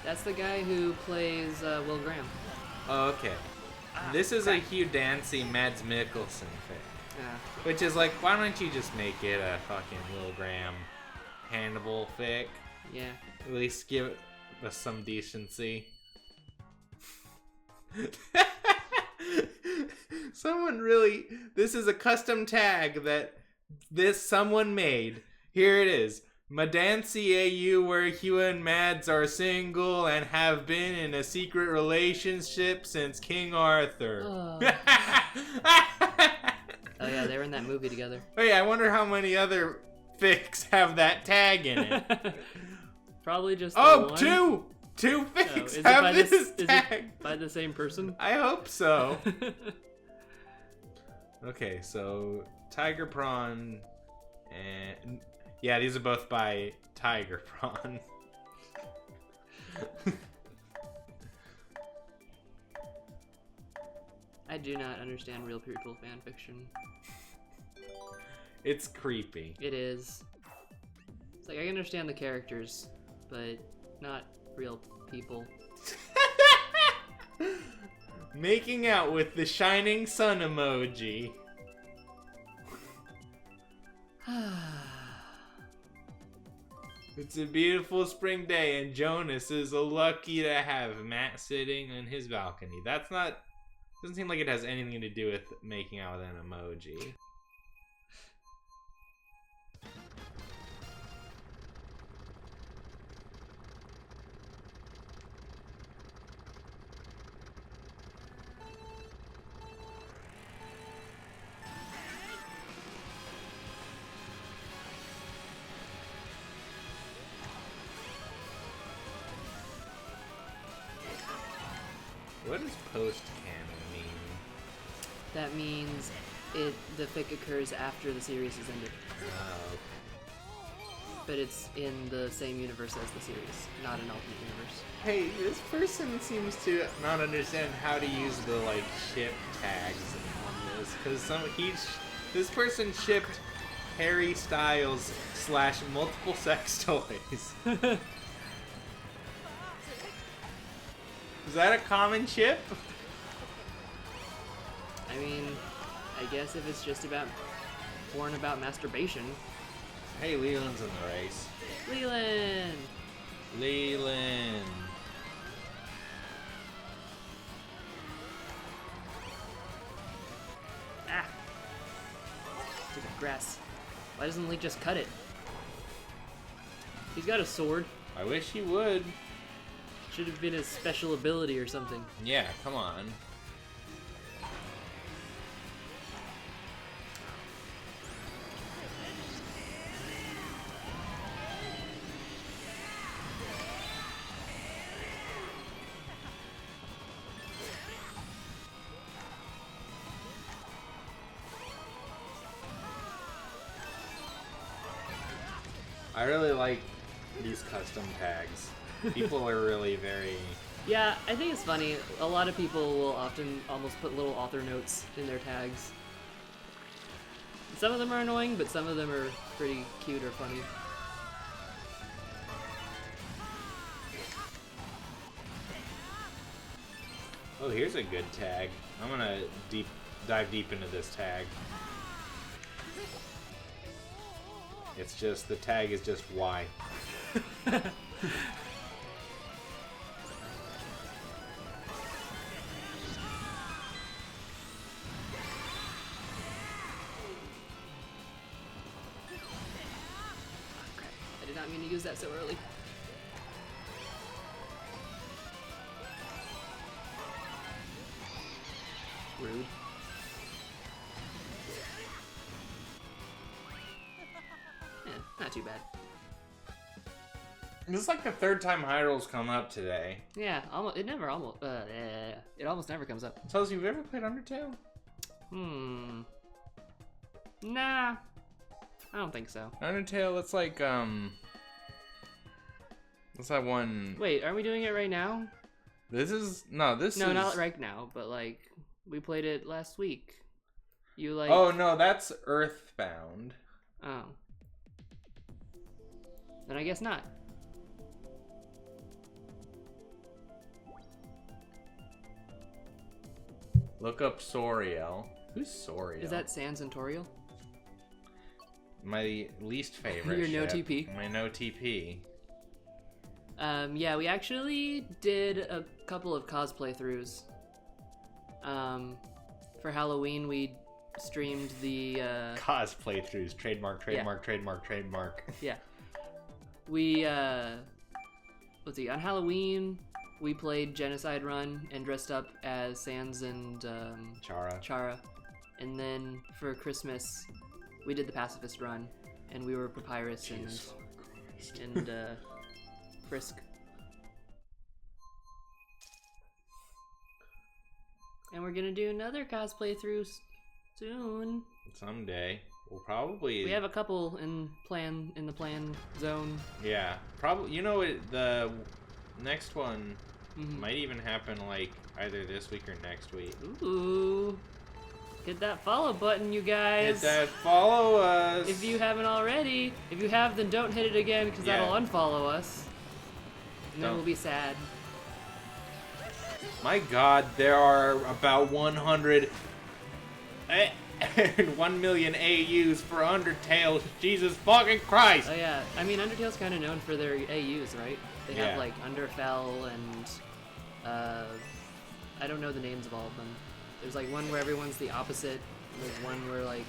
That's the guy who plays Will Graham. Oh, okay. This is a Hugh Dancy Mads Mikkelsen fic. Yeah. Which is like, why don't you just make it a fucking Will Graham Hannibal fic? Yeah. At least give us some decency. This is a custom tag that someone made. Here it is. Madancy AU, where Hugh and Mads are single and have been in a secret relationship since King Arthur. Oh yeah, they were in that movie together. Hey, I wonder how many other fics have that tag in it. Probably just one. Two fics have this tag. Is it by the same person? I hope so. Okay, so Tiger Prawn and yeah, these are both by Tiger Prawn. I do not understand real people fan fiction. It's creepy. It is. It's like I can understand the characters, but not real people. Making out with the shining sun emoji. It's a beautiful spring day and Jonas is lucky to have Matt sitting on his balcony. Doesn't seem like it has anything to do with making out with an emoji. What does post-canon mean? That means the fic occurs after the series has ended. Oh, okay. But it's in the same universe as the series, not an alternate universe. Hey, this person seems to not understand how to use the like ship tags on this, because this person shipped Harry Styles / multiple sex toys. Is that a common ship? I mean, I guess if it's just about porn about masturbation. Hey, Leland's in the race. Leland! Ah! Stupid grass. Why doesn't Lee just cut it? He's got a sword. I wish he would. Should have been his special ability or something. Yeah, come on. I really like these custom tags. People are really very... Yeah, I think it's funny. A lot of people will often almost put little author notes in their tags. Some of them are annoying, but some of them are pretty cute or funny. Oh, here's a good tag. I'm gonna dive deep into this tag. It's just, the tag is just Y. I did not mean to use that so early. Rude. Not too bad. This is like the third time Hyrule's come up today. Yeah, it almost never comes up. So, you've ever played Undertale? Nah. I don't think so. Undertale, it's like, what's that one? Wait, are we doing it right now? No, not right now, but like, we played it last week. You like... Oh, no, that's Earthbound. Oh. Then I guess not. Look up Soriel. Who's Soriel? Is that Sans and Toriel? My least favorite Your no ship. TP? My no TP. Yeah, we actually did a couple of cosplay throughs. For Halloween, we streamed the cosplay throughs. Trademark. Yeah. We let's see. On Halloween, we played Genocide Run and dressed up as Sans and Chara. And then for Christmas, we did the Pacifist Run, and we were Papyrus and Frisk. And we're gonna do another cosplay through soon. Someday. We'll probably... We have a couple in the plan zone. Yeah. Probably. You know, the next one might even happen like either this week or next week. Ooh. Hit that follow button, you guys. Hit that follow us. If you haven't already. If you have, then don't hit it again, because that'll unfollow us. And then we'll be sad. My God, there are about 100... 1 million AUs for Undertale. Jesus fucking Christ! Oh yeah, I mean Undertale's kind of known for their AUs, right? They have like Underfell and I don't know the names of all of them. There's like one where everyone's the opposite. And there's one where like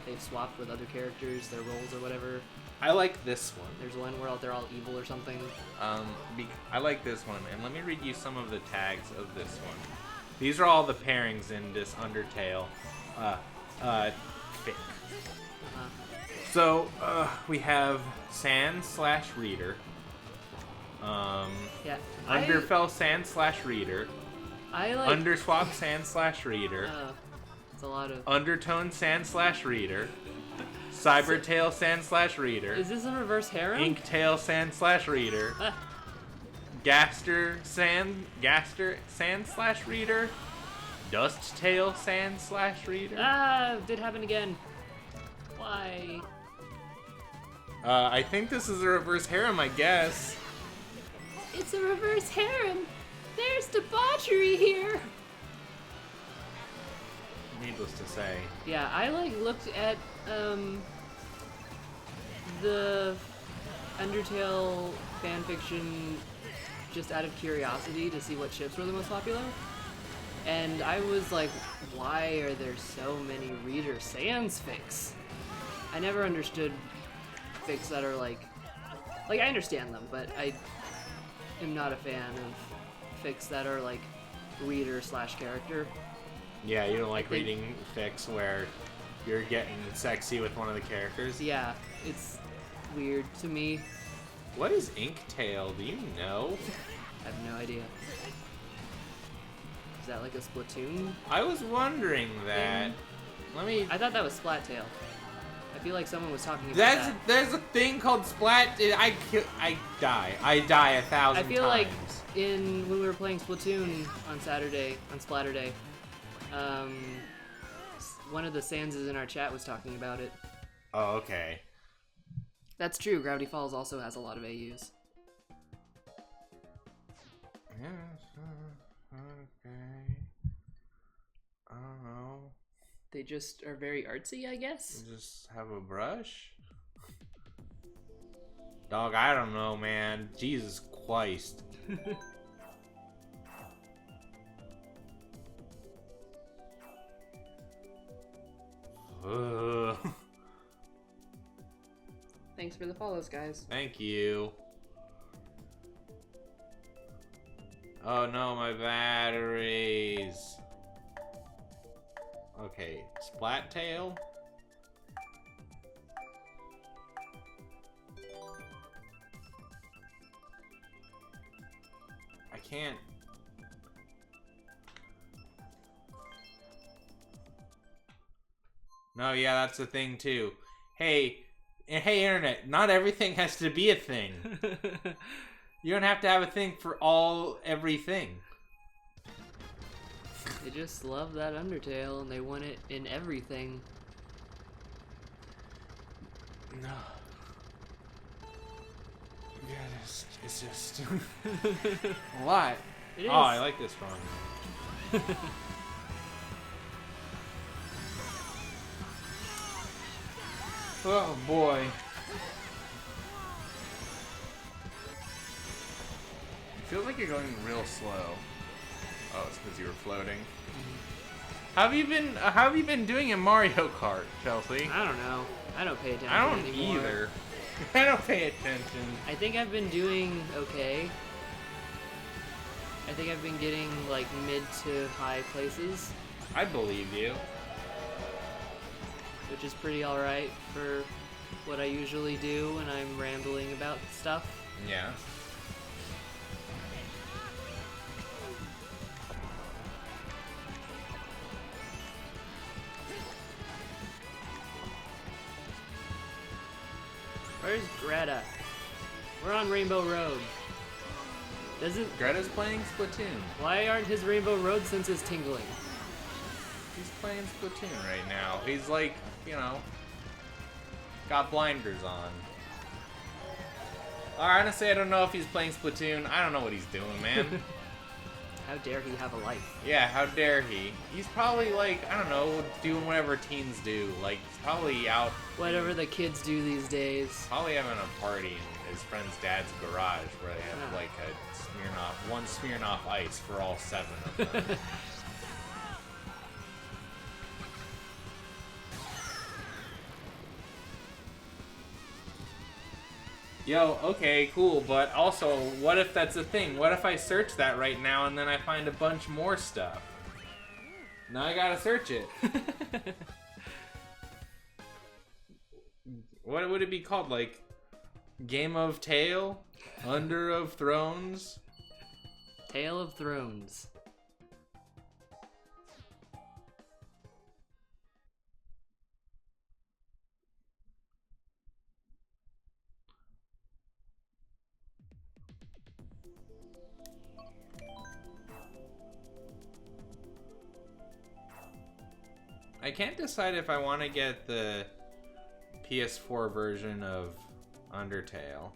they've swapped with other characters, their roles or whatever. I like this one. There's one where they're all evil or something. I like this one, and let me read you some of the tags of this one. These are all the pairings in this Undertale. Fic. So, we have Sans/Reader. Yeah. Underfell Sans/Reader. I like... Underswap Sans/Reader. It's a lot of... Undertone Sans/Reader. Cybertail Sans/Reader. Is this a reverse harem? Inktail Sans/Reader. Gaster Sans/Reader. Dusttail Sans/Reader. Did happen again. Why? I think this is a reverse harem, I guess. It's a reverse harem. There's debauchery here. Needless to say. Yeah, I like looked at the Undertale fanfiction just out of curiosity to see what ships were the most popular. And I was like, why are there so many Reader Sans fics? I never understood fics that are like I understand them, but I am not a fan of fics that are like reader/character. Yeah, you don't like reading fics where you're getting sexy with one of the characters? Yeah, it's weird to me. What is Inktail? Do you know? I have no idea. Is that like a Splatoon? I was wondering that. I thought that was Splat-Tail. I feel like someone was talking about that. There's a thing called Splat. I die 1,000 times. I feel like when we were playing Splatoon on Splatterday, one of the Sanses in our chat was talking about it. Oh, okay. That's true. Gravity Falls also has a lot of AUs. Okay. I don't know. They just are very artsy, I guess. Just have a brush? Dog, I don't know, man. Jesus Christ. Thanks for the follows, guys. Thank you. Oh no, my batteries. Okay, Splat-Tail. can't. No, yeah, that's a thing too. Hey, internet, not everything has to be a thing. You don't have to have a thing for everything. They just love that Undertale and they want it in everything. No. Yeah, it's just a lot. It is. Oh, I like this one. Oh boy. It feels like you're going real slow. Oh, it's because you were floating. How have you been doing in Mario Kart, Chelsea? I don't know. I don't pay attention I don't anymore. either. I don't pay attention. I think I've been doing okay. I think I've been getting like mid to high places, I believe you. which is pretty alright for what I usually do when I'm rambling about stuff. Yeah. Where's Greta? We're on Rainbow Road. Greta's playing Splatoon. Why aren't his Rainbow Road senses tingling? He's playing Splatoon right now. He's like, you know, got blinders on. Honestly, I don't know if he's playing Splatoon. I don't know what he's doing, man. How dare he have a life? Yeah, how dare he? He's probably like, I don't know, doing whatever teens do. Like, he's probably out. Whatever the kids do these days. Probably having a party in his friend's dad's garage where they have like one Smirnoff Ice for all 7 of them. Yo, okay, cool, but also, what if that's a thing? What if I search that right now and then I find a bunch more stuff? Now I gotta search it. What would it be called? Like, Game of Tale? Under of Thrones? Tale of Thrones. I can't decide if I want to get the PS4 version of Undertale.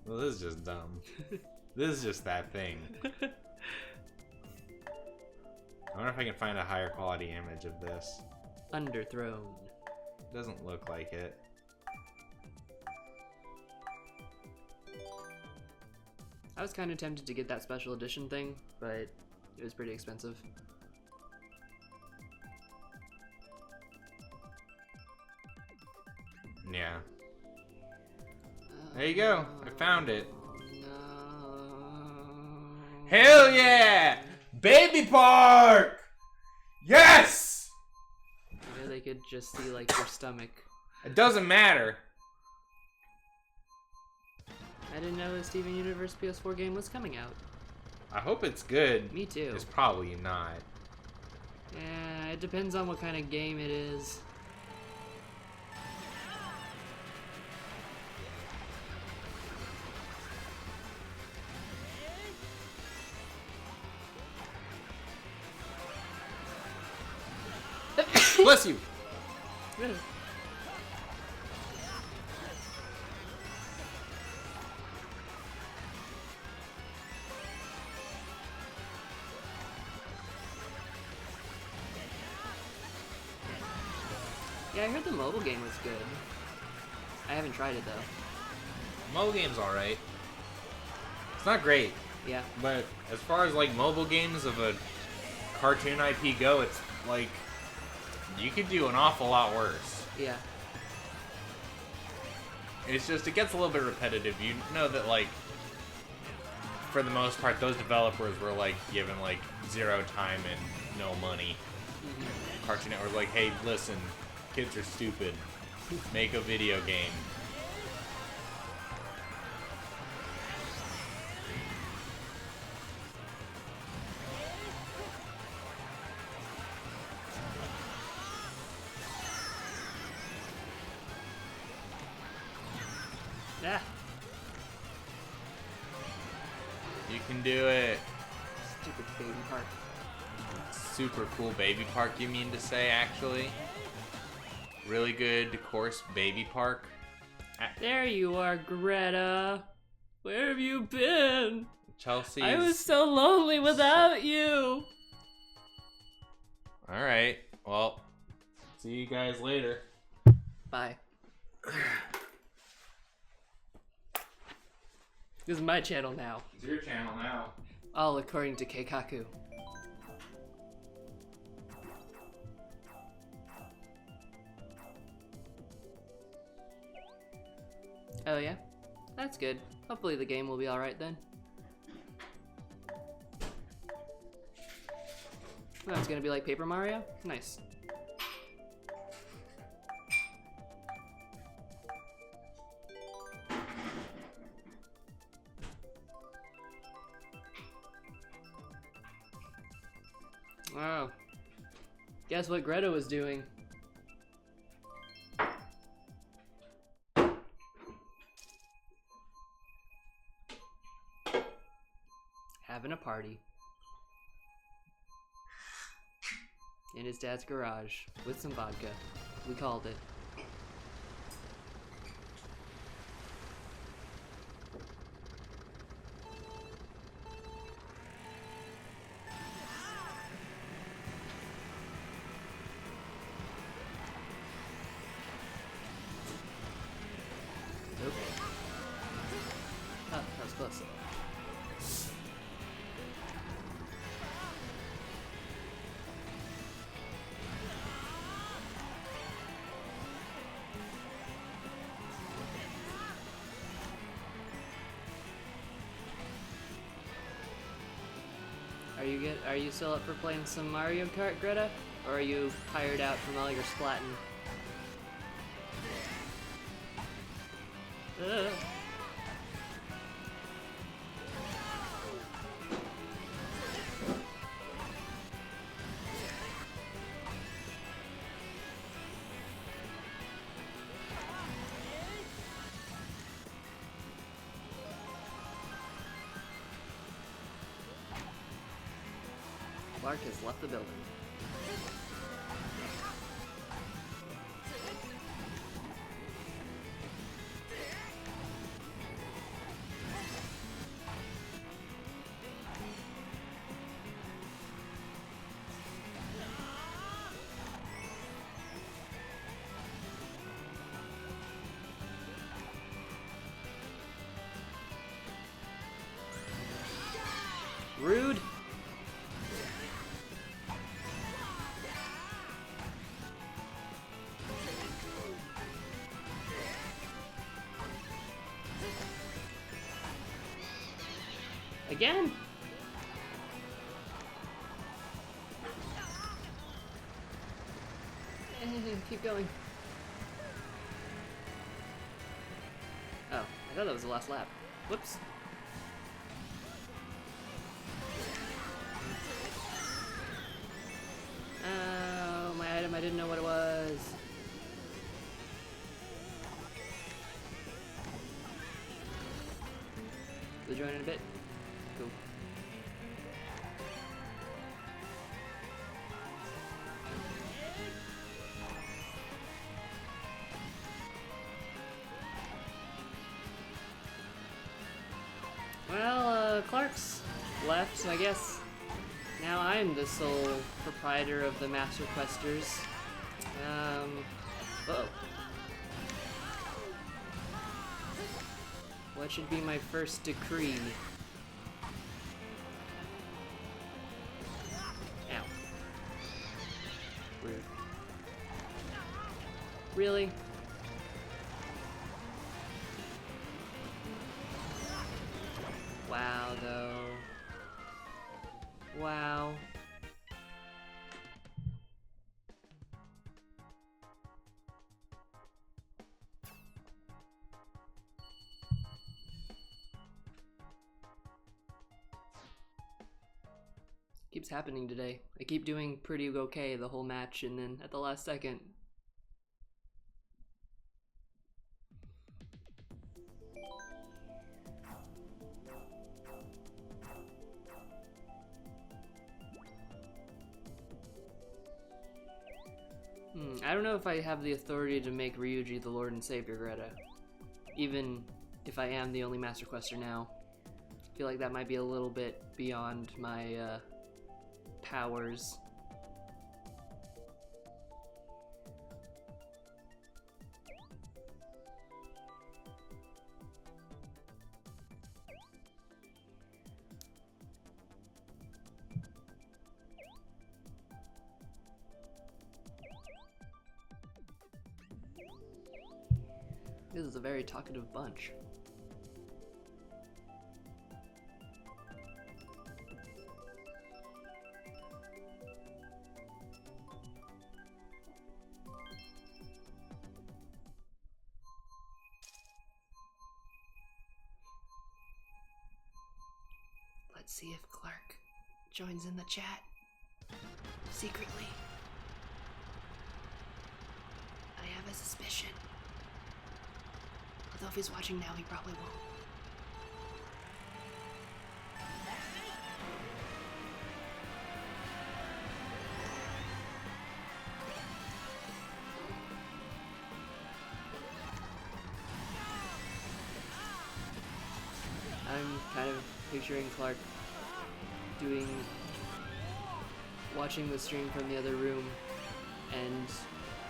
Well, this is just dumb. This is just that thing. I wonder if I can find a higher quality image of this. Underthrown. Doesn't look like it. I was kind of tempted to get that special edition thing, but it was pretty expensive. Yeah. There you go. I found it. No. Hell yeah! Baby Park! Yes! Maybe they could just see like your stomach. It doesn't matter. I didn't know the Steven Universe PS4 game was coming out. I hope it's good. Me too. It's probably not. Yeah, it depends on what kind of game it is. Bless you. Yeah, I heard the mobile game was good. I haven't tried it though. Mobile game's alright. It's not great, Yeah. but as far as like mobile games of a cartoon IP go, it's like you could do an awful lot worse. Yeah. It's just, it gets a little bit repetitive. You know that, like, for the most part, those developers were, like, given, like, 0 time and no money. Mm-hmm. Cartoon Network, like, hey, listen, kids are stupid. Make a video game. Ah. You can do it. Stupid baby park. Super cool baby park, you mean to say, actually? Really good course baby park. There you are, Greta. Where have you been? Chelsea. I was so lonely without you. Alright, well, see you guys later. Bye. This is my channel now. It's your channel now. All according to Keikaku. Oh yeah? That's good. Hopefully the game will be alright then. Oh, it's gonna be like Paper Mario? Nice. Wow. Guess what Greta was doing? Having a party. In his dad's garage with some vodka. We called it. Nope. Oh, that was close. Are you still up for playing some Mario Kart, Greta? Or are you tired out from all your splatting? Ugh. Clark has left the building. Rude. Again? Keep going. Oh, I thought that was the last lap. Whoops. Oh, my item, I didn't know what it was. We'll join in a bit. Cool. Well, Clark's left, so I guess now I'm the sole proprietor of the Master Questers. Whoa. What should be my first decree? Ow. Rude. Really? Wow, though. Wow. Keeps happening today. I keep doing pretty okay the whole match, and then at the last second. I don't know if I have the authority to make Ryuji the Lord and Savior, Greta. Even if I am the only Master Quester now. I feel like that might be a little bit beyond my powers. This is a very talkative bunch. Let's see if Clark joins in the chat secretly. I have a suspicion. Although if he's watching now, he probably won't. I'm kind of picturing Clark watching the stream from the other room and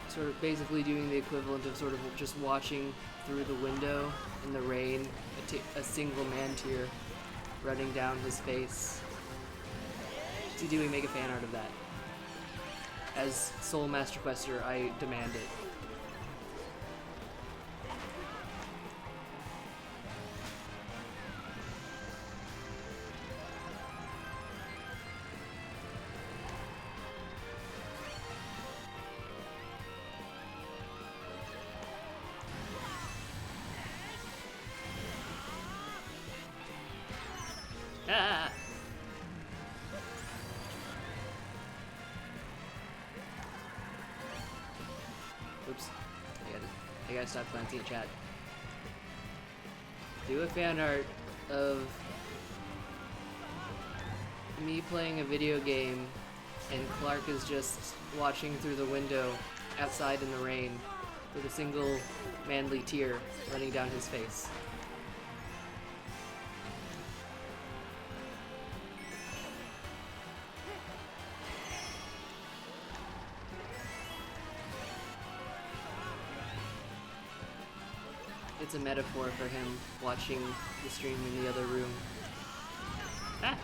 sort of basically doing the equivalent of sort of just watching through the window in the rain, a single man tear running down his face. Do we make a fan art of that? As sole Master Quester, I demand it. Ah! Oops. I gotta stop glancing at chat. Do a fan art of me playing a video game and Clark is just watching through the window outside in the rain with a single manly tear running down his face. It's a metaphor for him watching the stream in the other room. Ah!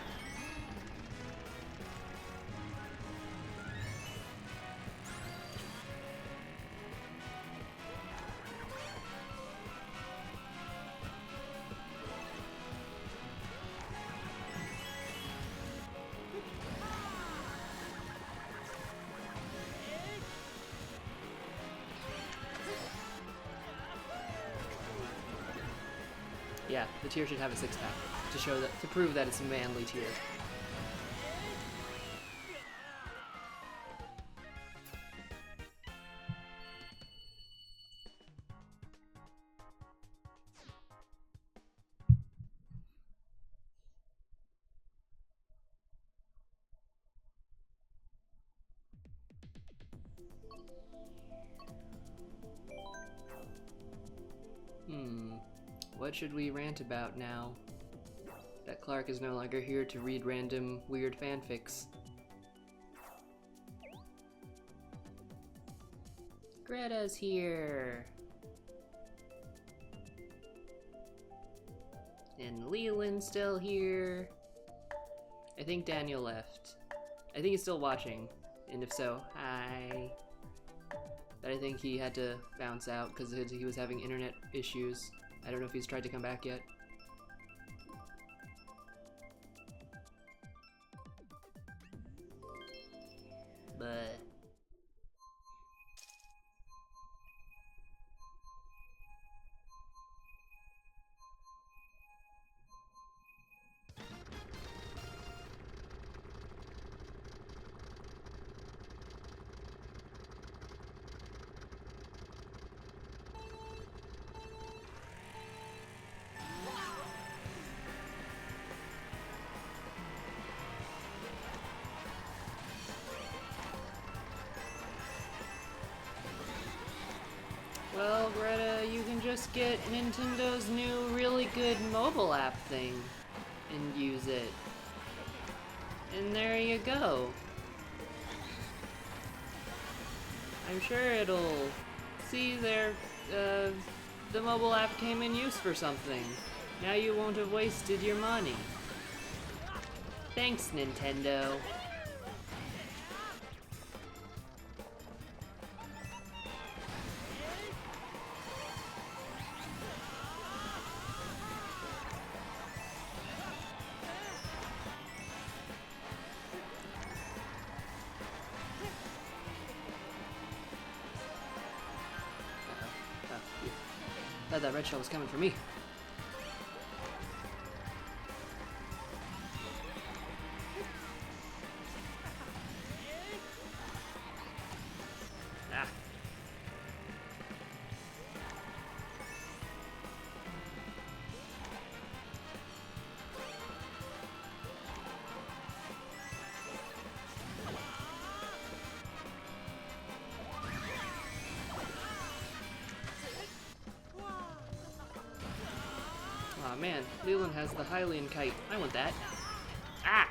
Yeah, the tear should have a six-pack to prove that it's a manly tear. What should we rant about now that Clark is no longer here to read random weird fanfics? Greta's here! And Leland's still here. I think Daniel left. I think he's still watching, and if so, hi. But I think he had to bounce out because he was having internet issues. I don't know if he's tried to come back yet. But Well, Greta, you can just get Nintendo's new really good mobile app thing and use it. And there you go. I'm sure it'll see there, the mobile app came in use for something. Now you won't have wasted your money. Thanks, Nintendo. Thought that red shell was coming for me. Ah. Aw, man, Leland has the Hylian kite. I want that. Ah!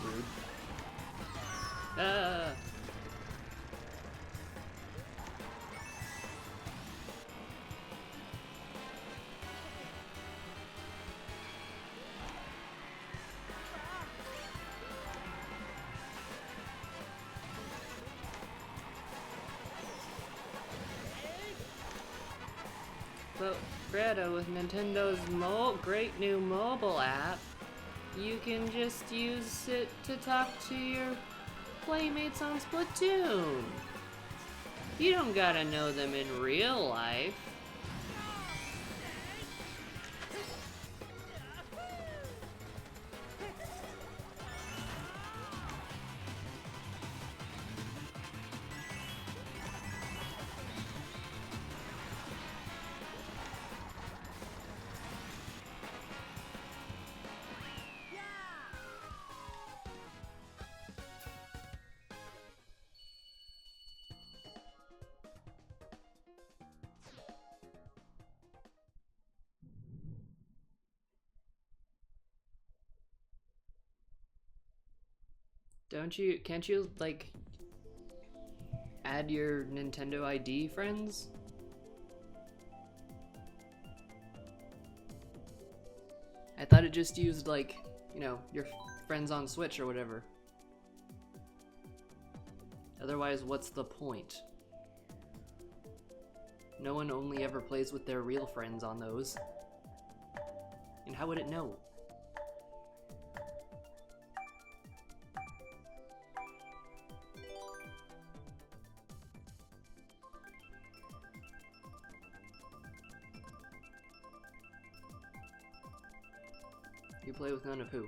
Rude. Ah! But Greta, with Nintendo's great new mobile app, you can just use it to talk to your playmates on Splatoon. You don't gotta know them in real life. Can't you, like, add your Nintendo ID friends? I thought it just used, like, you know, your friends on Switch or whatever. Otherwise, what's the point? No one only ever plays with their real friends on those. And how would it know? You play with none of who?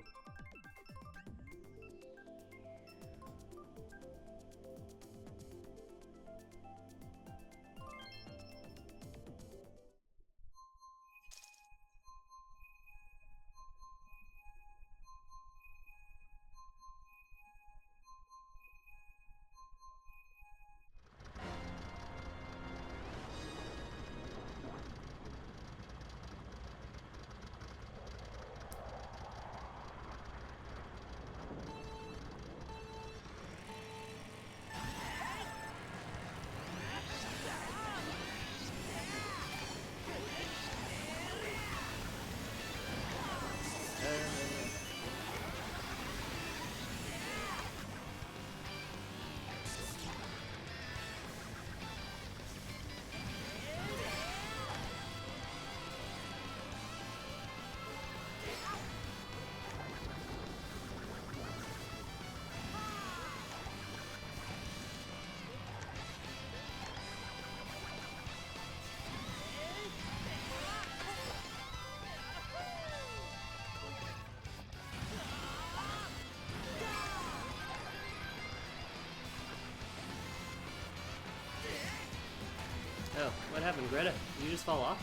Oh, what happened, Greta? Did you just fall off?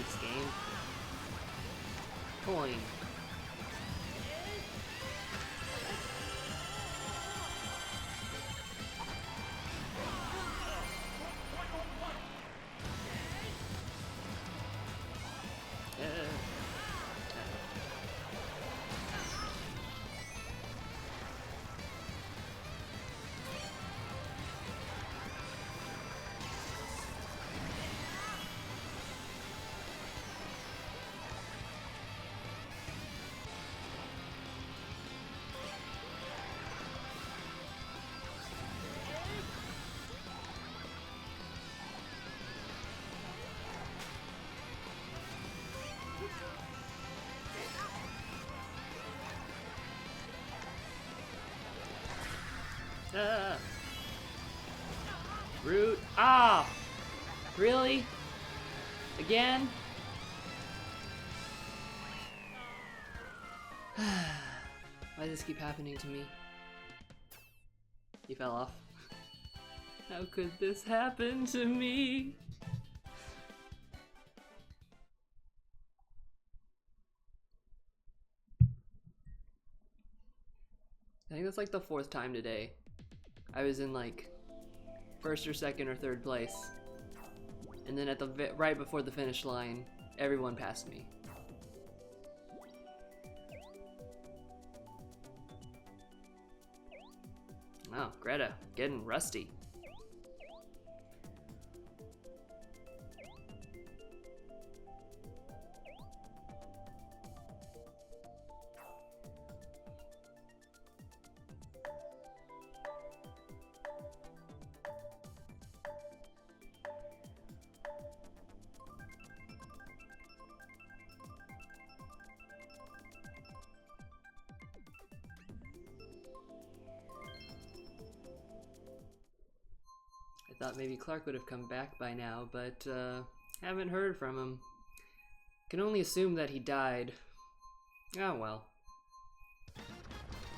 Thanks, game. Coin. Root. Ah! Really? Again? Why does this keep happening to me? He fell off. How could this happen to me? I think that's like the 4th time today. I was in like 1st or 2nd or 3rd place, and then at the right before the finish line, everyone passed me. Wow, Greta, getting rusty. I thought maybe Clark would have come back by now, but haven't heard from him. Can only assume that he died. Oh well.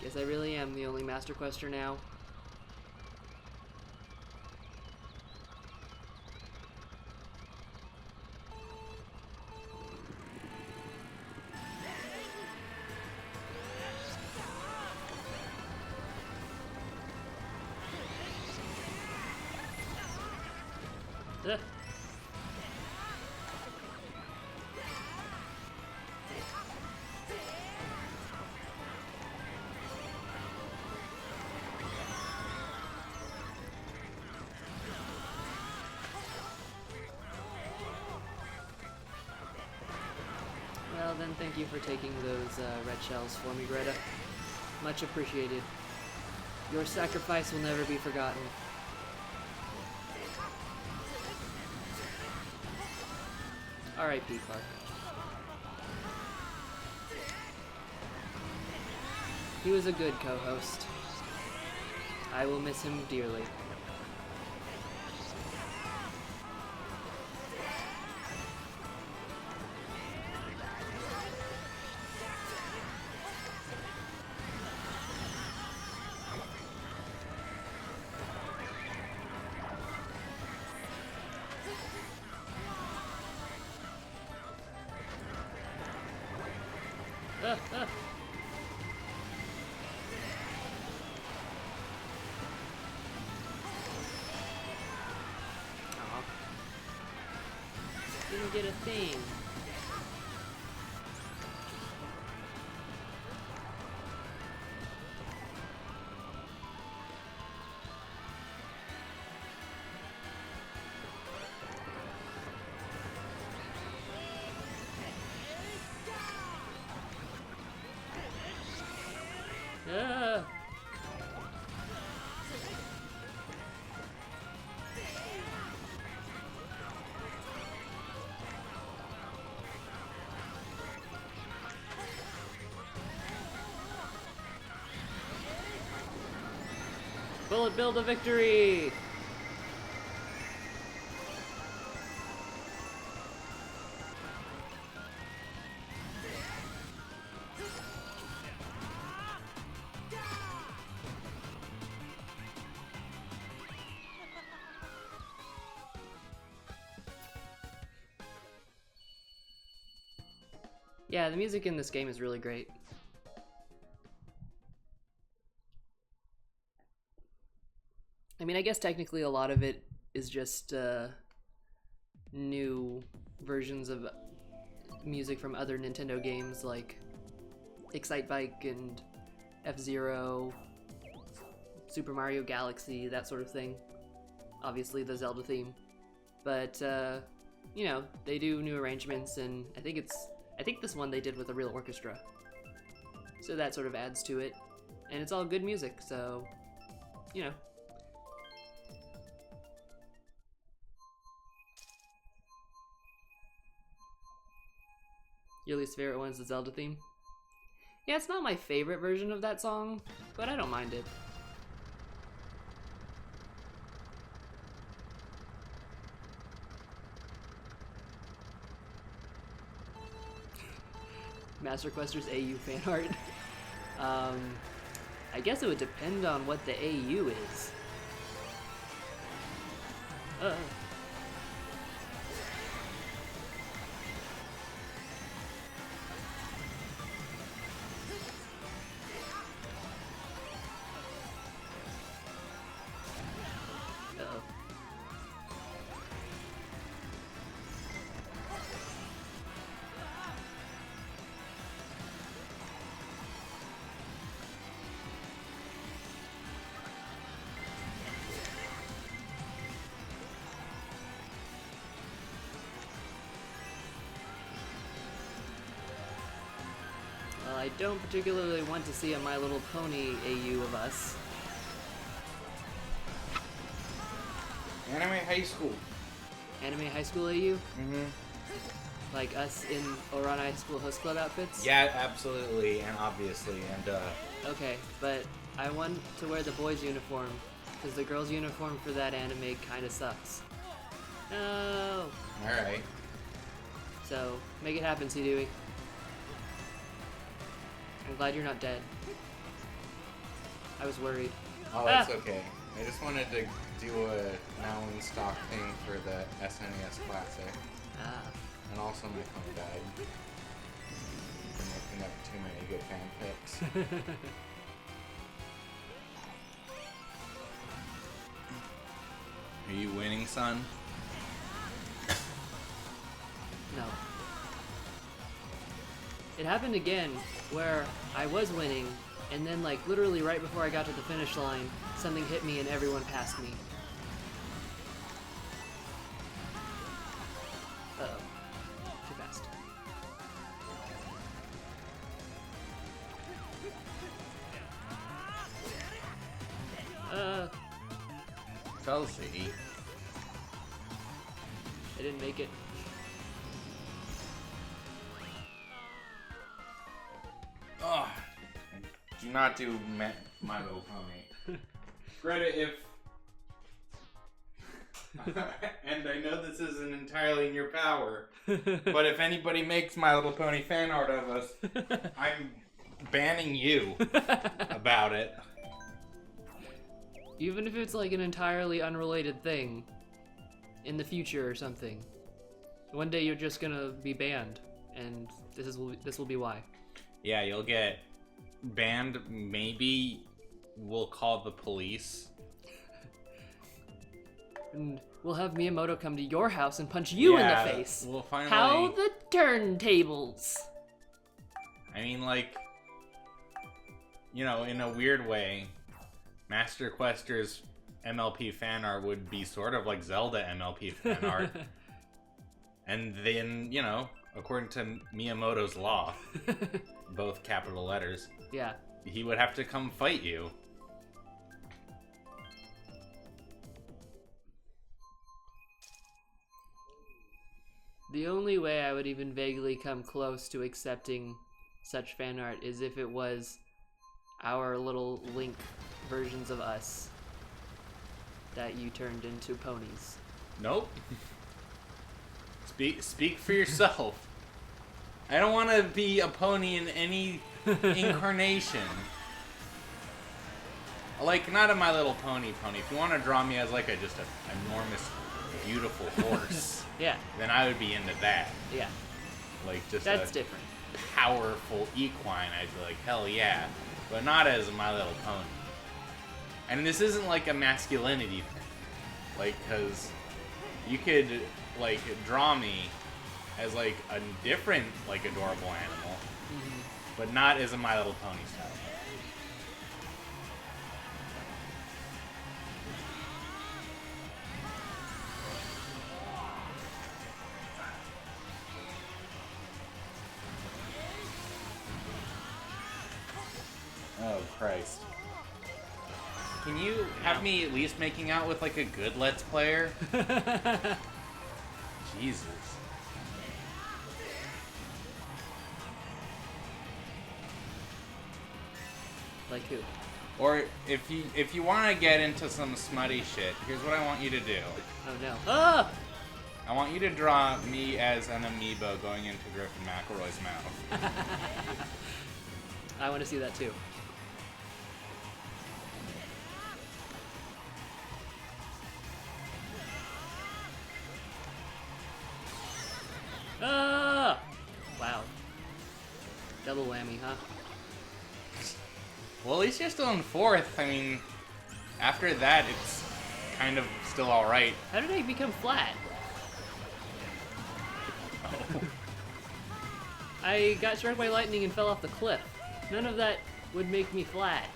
Guess I really am the only Master Quester now. Ugh. Well then, thank you for taking those red shells for me, Greta. Much appreciated. Your sacrifice will never be forgotten. R.I.P. Clark. He was a good co-host. I will miss him dearly. Didn't get a thing. Ah. Bullet build a victory! Yeah, the music in this game is really great. I mean, I guess technically a lot of it is just new versions of music from other Nintendo games like Excite Bike and F-Zero, Super Mario Galaxy, that sort of thing. Obviously the Zelda theme. But, you know, they do new arrangements, and I think this one they did with a real orchestra. So that sort of adds to it. And it's all good music, so, you know. Your least favorite one's the Zelda theme? Yeah, it's not my favorite version of that song, but I don't mind it. Master Quester's AU fan art. I guess it would depend on what the AU is. I don't particularly want to see a My Little Pony AU of us. Anime High School. Anime High School AU? Mm-hmm. Like us in Orana High School Host Club outfits? Yeah, absolutely, and obviously, and Okay, but I want to wear the boys' uniform, because the girls' uniform for that anime kinda sucks. No! Alright. So, make it happen, C-Dewey. I'm glad you're not dead. I was worried. Oh, that's okay. I just wanted to do a now in stock thing for the SNES Classic. Ah. And also my phone died. I'm making up too many good fanfics. Are you winning, son? No. It happened again, where I was winning, and then like literally right before I got to the finish line, something hit me and everyone passed me. Uh-oh. Too fast. Chelsea. I didn't make it. Oh, do not do My Little Pony. Credit if... and I know this isn't entirely in your power, but if anybody makes My Little Pony fan art of us, I'm banning you about it. Even if it's like an entirely unrelated thing in the future or something. One day you're just gonna be banned, and this will be why. Yeah, you'll get banned. Maybe we'll call the police. And we'll have Miyamoto come to your house and punch you in the face. We'll finally... How the turntables! I mean, like, you know, in a weird way, Master Quester's MLP fan art would be sort of like Zelda MLP fan art. And then, you know, according to Miyamoto's law, both capital letters, yeah, he would have to come fight you. The only way I would even vaguely come close to accepting such fan art is if it was our little Link versions of us that you turned into ponies. Nope. Speak for yourself. I don't want to be a pony in any incarnation. Like, not a My Little Pony. If you want to draw me as like just an enormous, beautiful horse, yeah, then I would be into that. Yeah. Like just that's different. powerful equine, I'd be like, hell yeah. But not as a My Little Pony. And this isn't like a masculinity thing. Like, because you could, like, draw me as, like, a different, like, adorable animal, but not as a My Little Pony style. Oh, Christ. Can you have me at least making out with, like, a good Let's Player? Jesus. Like who? Or if you want to get into some smutty shit, here's what I want you to do. Oh no. Ah! I want you to draw me as an amiibo going into Griffin McElroy's mouth. I want to see that too. Ah! Wow. Double whammy, huh? Well, at least you're still in fourth. I mean, after that, it's kind of still alright. How did I become flat? Oh. I got struck by lightning and fell off the cliff. None of that would make me flat.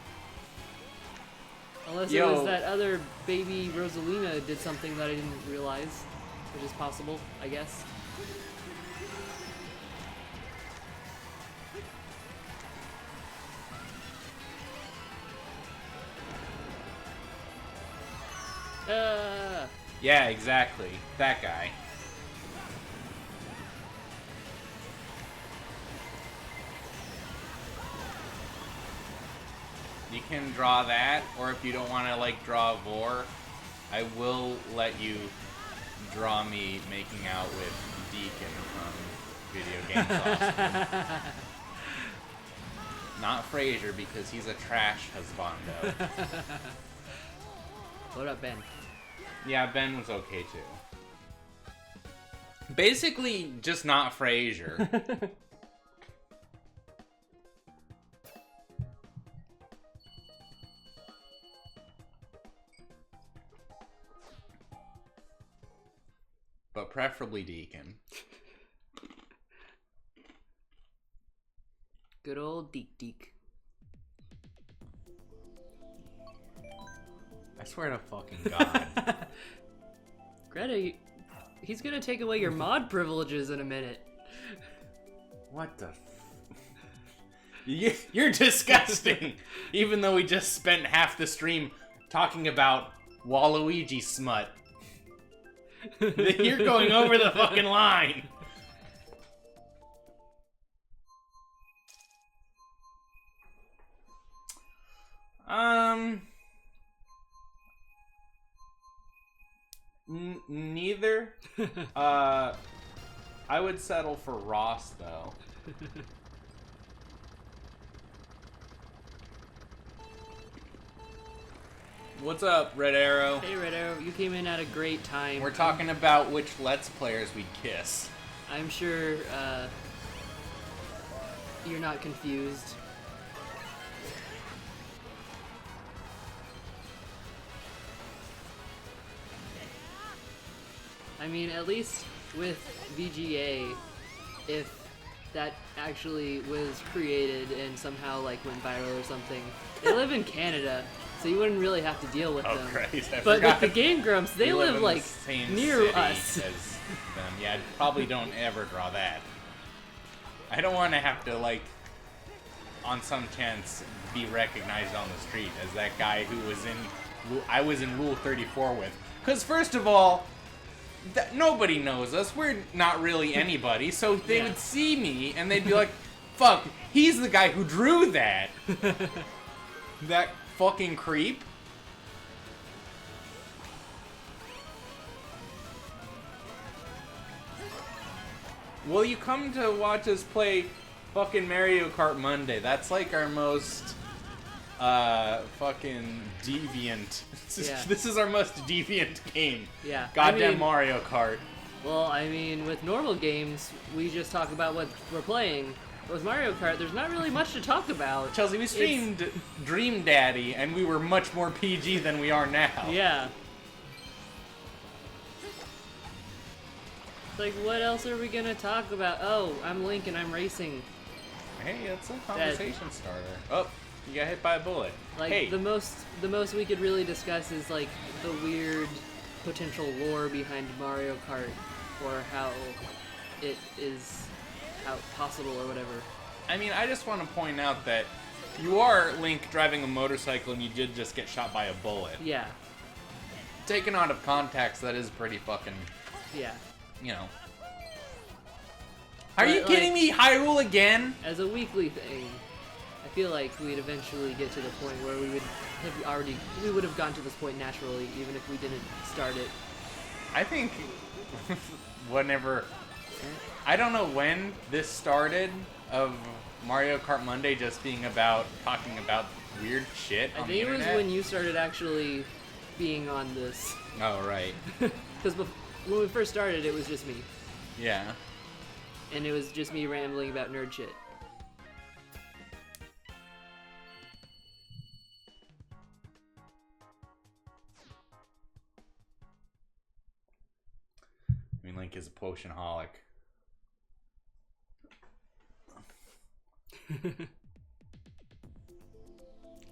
Unless it was that other baby Rosalina did something that I didn't realize, which is possible, I guess. Yeah, exactly. That guy. You can draw that, or if you don't want to, like, draw a Vor, I will let you draw me making out with Deacon from Video Games Awesome. Not Frasier, because he's a trash husbando. What up, Ben? Yeah, Ben was okay too. Basically, just not Frasier. But preferably Deacon. Good old Deek. I swear to fucking God. Greta, he's gonna take away your mod privileges in a minute. What the You're disgusting! Even though we just spent half the stream talking about Waluigi smut. You're going over the fucking line! Neither. I would settle for Ross, though. What's up, Red Arrow? Hey, Red Arrow, you came in at a great time. We're talking about which Let's Players we'd kiss. I'm sure, you're not confused. I mean, at least with VGA, if that actually was created and somehow, like, went viral or something, they live in Canada, so you wouldn't really have to deal with them. Christ, I but forgot. with the Game Grumps, they live, like, near us. As them. Yeah, probably don't ever draw that. I don't want to have to, like, on some chance, be recognized on the street as that guy who was I was in Rule 34 with. Because, first of all, nobody knows us. We're not really anybody. So they would see me and they'd be like, fuck, he's the guy who drew that. That fucking creep. Will you come to watch us play fucking Mario Kart Monday? That's like our most fucking deviant. This is our most deviant game. Yeah. Goddamn Mario Kart. Well, I mean, with normal games, we just talk about what we're playing, With Mario Kart, there's not really much to talk about. Chelsea, we streamed Dream Daddy, and we were much more PG than we are now. Yeah. Like, what else are we gonna talk about? Oh, I'm Link and I'm racing. Hey, it's a conversation starter. Oh, you got hit by a bullet. Like, hey. the most we could really discuss is, like, the weird potential lore behind Mario Kart, or how it is possible or whatever. I mean, I just want to point out that you are Link driving a motorcycle and you did just get shot by a bullet. Yeah. Taken out of context, that is pretty fucking, Yeah. you know. Are you kidding me? Hyrule again? As a weekly thing, I feel like we'd eventually get to the point where we would have gotten to this point naturally, even if we didn't start it. I think whenever, I don't know when this started, of Mario Kart Monday just being about talking about weird shit on the internet. I think it was when you started actually being on this. Oh, right. Because when we first started, it was just me. Yeah. And it was just me rambling about nerd shit. I mean, Link is a potionaholic.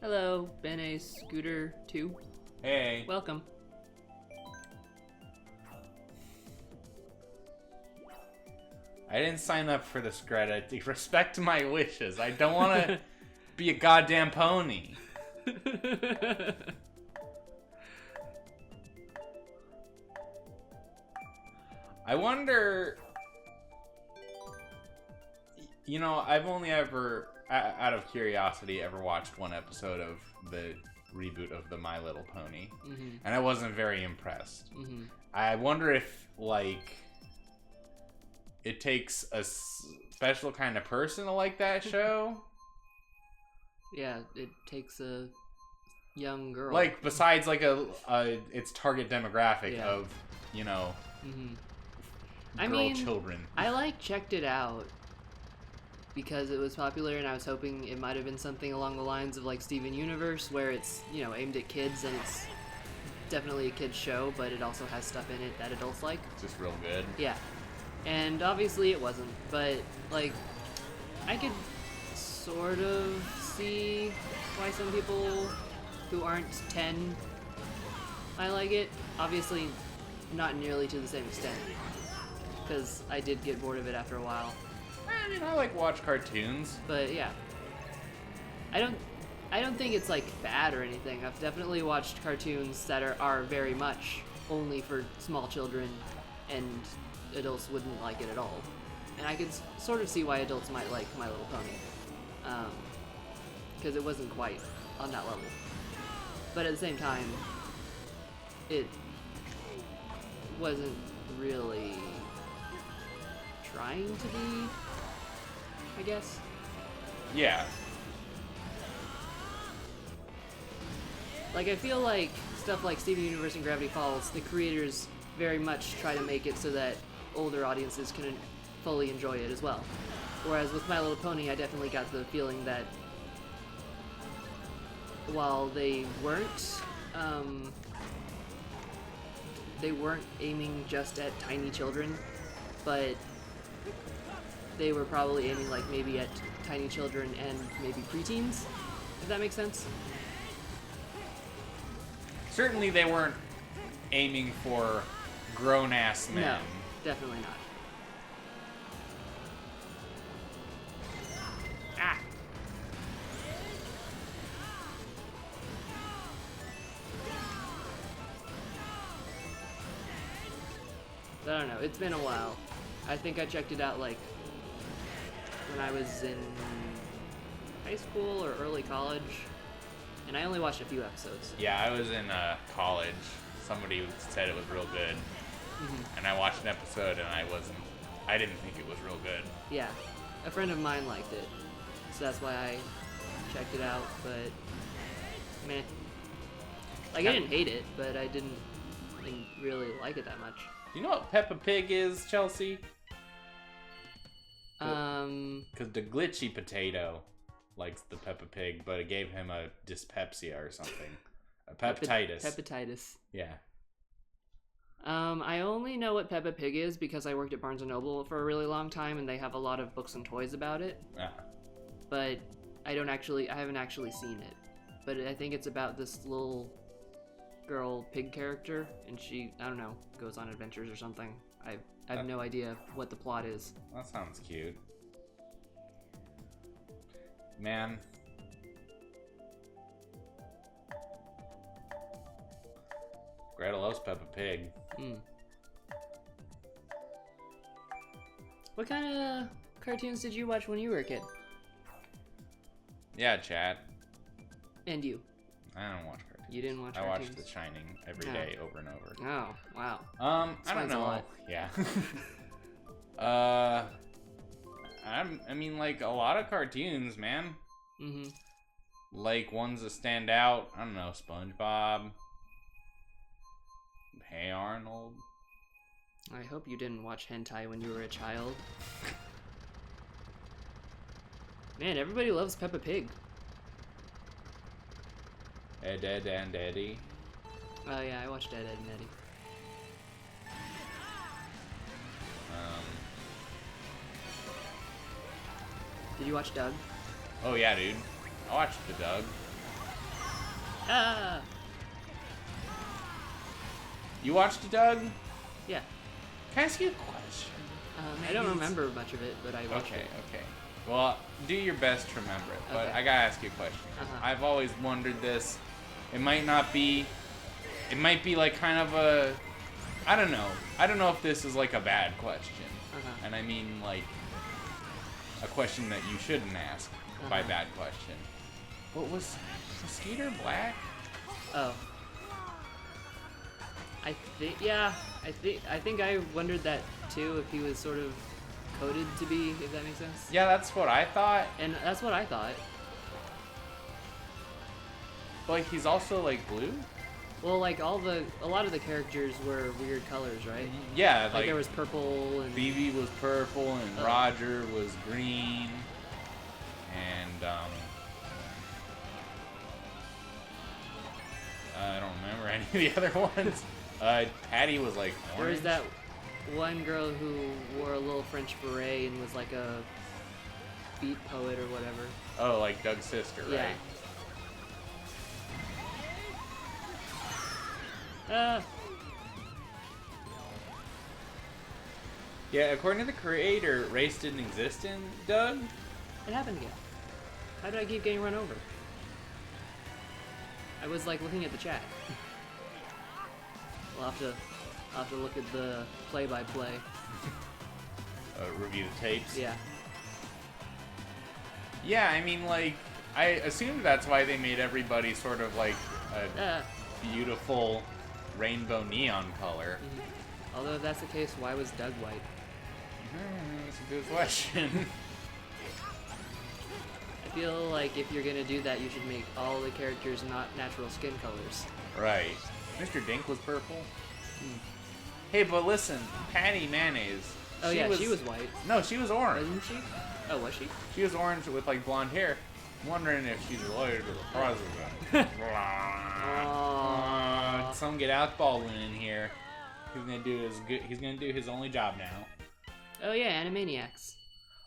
Hello, Bene Scooter 2. Hey. Welcome. I didn't sign up for this credit. Respect my wishes. I don't want to be a goddamn pony. I wonder... You know, I've only ever, out of curiosity, ever watched one episode of the reboot of the My Little Pony. Mm-hmm. And I wasn't very impressed. Mm-hmm. I wonder if, like, it takes a special kind of person to like that show. Yeah, it takes a young girl. Like, besides, like, its target demographic of, you know, children. I, checked it out because it was popular, and I was hoping it might have been something along the lines of, like, Steven Universe, where it's, you know, aimed at kids, and it's definitely a kid's show, but it also has stuff in it that adults like. It's just real good. Yeah. And obviously it wasn't, but, like, I could sort of see why some people who aren't 10 I like it. Obviously not nearly to the same extent, because I did get bored of it after a while. I mean, I like watch cartoons. But yeah. I don't think it's, like, bad or anything. I've definitely watched cartoons that are very much only for small children, and adults wouldn't like it at all. And I could sort of see why adults might like My Little Pony. Because it wasn't quite on that level. But at the same time, it wasn't really trying to be, I guess. Yeah. Like, I feel like stuff like Steven Universe and Gravity Falls, the creators very much try to make it so that older audiences can fully enjoy it as well. Whereas with My Little Pony, I definitely got the feeling that while they weren't aiming just at tiny children, but they were probably aiming, like, maybe at tiny children and maybe preteens, if that makes sense. Certainly they weren't aiming for grown-ass men. No, definitely not. Ah! I don't know, it's been a while. I think I checked it out, like, when I was in high school or early college, and I only watched a few episodes. Yeah, I was in college. Somebody said it was real good, and I watched an episode, and I didn't think it was real good. Yeah, a friend of mine liked it, so that's why I checked it out, but meh. Like, I didn't hate it, but I didn't really like it that much. You know what Peppa Pig is, Chelsea? Because the glitchy potato likes the Peppa Pig, but it gave him a dyspepsia or something. A peptitis. Hepatitis. Yeah. I only know what Peppa Pig is because I worked at Barnes & Noble for a really long time, and they have a lot of books and toys about it. But I haven't actually seen it. But I think it's about this little girl pig character, and she, I don't know, goes on adventures or something. I have no idea what the plot is. That sounds cute. Man. Greta loves Peppa Pig. What kind of cartoons did you watch when you were a kid? Yeah, Chad. And you? I don't watch cartoons. You didn't watch I cartoons? watch The Shining every day over and over. Oh, wow. I don't a know. lot. Yeah. I mean, like, a lot of cartoons, man. Mm-hmm. Like, ones that stand out. I don't know, SpongeBob. Hey Arnold. I hope you didn't watch hentai when you were a child. Man, everybody loves Peppa Pig. Ed, Ed, and Eddie. Oh yeah, I watched Ed, Ed, and Eddie. Did you watch Doug? Oh yeah, dude. I watched the Doug. Ah! You watched the Doug? Yeah. Can I ask you a question? I don't remember much of it, but I watched it. Okay. Well, do your best to remember it, but Okay. I gotta ask you a question. I've always wondered this. It might be like kind of a, I don't know. I don't know if this is like a bad question. And I mean like a question that you shouldn't ask by bad question. What was Skeeter black? Oh. I think I wondered that too, if he was sort of coded to be, if that makes sense. Yeah, that's what I thought. And that's what I thought. But he's also like blue? Well, like a lot of the characters were weird colors, right? Yeah, Like there was purple and Phoebe was purple and Roger was green. And I don't remember any of the other ones. Patty was like orange. there was that one girl who wore a little French beret and was like a beat poet or whatever. Oh, like Doug's sister, right? Yeah. Yeah, according to the creator, race didn't exist in Doug. It happened again. How did I keep getting run over? I was like looking at the chat. I'll have to look at the play-by-play. Review the tapes. Yeah. Yeah, I mean, like, I assumed that's why they made everybody sort of like a beautiful rainbow neon color. Although if that's the case, why was Doug white? That's a good question. I feel like if you're gonna do that, you should make all the characters not natural skin colors. Right. Mr. Dink was purple. Hey, but listen, Patty Mayonnaise. Oh she was white. No, she was orange. Wasn't she? Oh, was she? She was orange with like blonde hair. I'm wondering if she's related to the president. Some get out Baldwin in here. He's gonna do his only job now. Oh yeah, Animaniacs.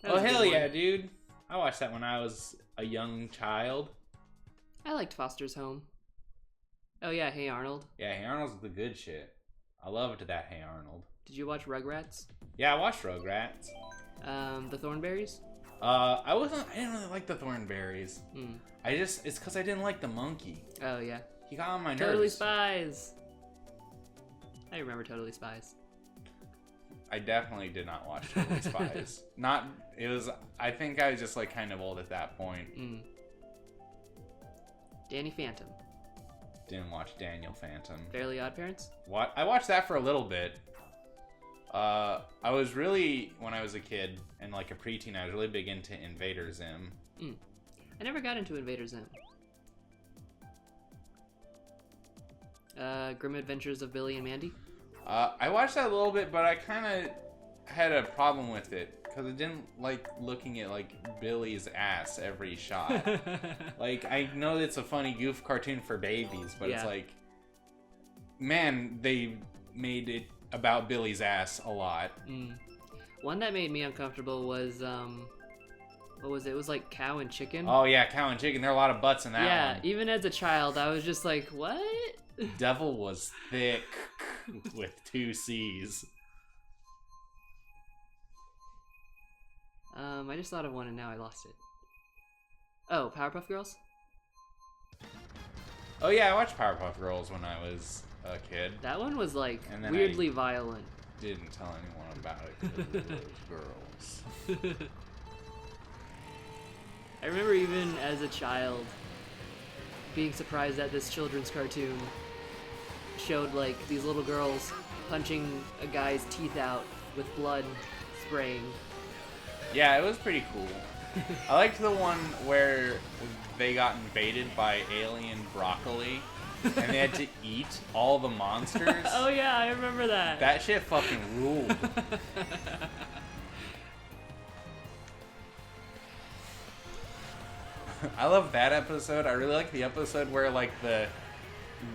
That Oh was a good hell one. yeah, dude! I watched that when I was a young child. I liked Foster's Home. Oh yeah, Hey Arnold. Yeah, Hey Arnold's the good shit. I loved that Hey Arnold. Did you watch Rugrats? Yeah, I watched Rugrats. The Thornberrys? I didn't really like the Thornberries. It's because I didn't like the monkey. Oh yeah. He got on my nerves. Totally Spies. I remember Totally Spies. I definitely did not watch Totally Spies. I think I was just like kind of old at that point. Danny Phantom. Didn't watch Daniel Phantom. Fairly Odd Parents? I watched that for a little bit. I was really, when I was a kid and like a preteen, I was really big into Invader Zim. I never got into Invader Zim. Grim Adventures of Billy and Mandy? I watched that a little bit, but I kind of had a problem with it because I didn't like looking at like Billy's ass every shot. Like, I know it's a funny goof cartoon for babies, but it's like, man, they made it about Billy's ass a lot. One that made me uncomfortable was what was it? It was like Cow and Chicken. Oh yeah, Cow and Chicken. There are a lot of butts in that one. Yeah, even as a child, I was just like, what? Devil was thick with 2 C's. I just thought of one and now I lost it. Oh, Powerpuff Girls? Oh yeah, I watched Powerpuff Girls when I was a kid. That one was like And then weirdly violent. Didn't tell anyone about it because it was girls. I remember even as a child being surprised that this children's cartoon showed like these little girls punching a guy's teeth out with blood spraying. Yeah, it was pretty cool. I liked the one where they got invaded by alien broccoli and they had to eat all the monsters. Oh yeah, I remember that. That shit fucking ruled. I love that episode. I really like the episode where like the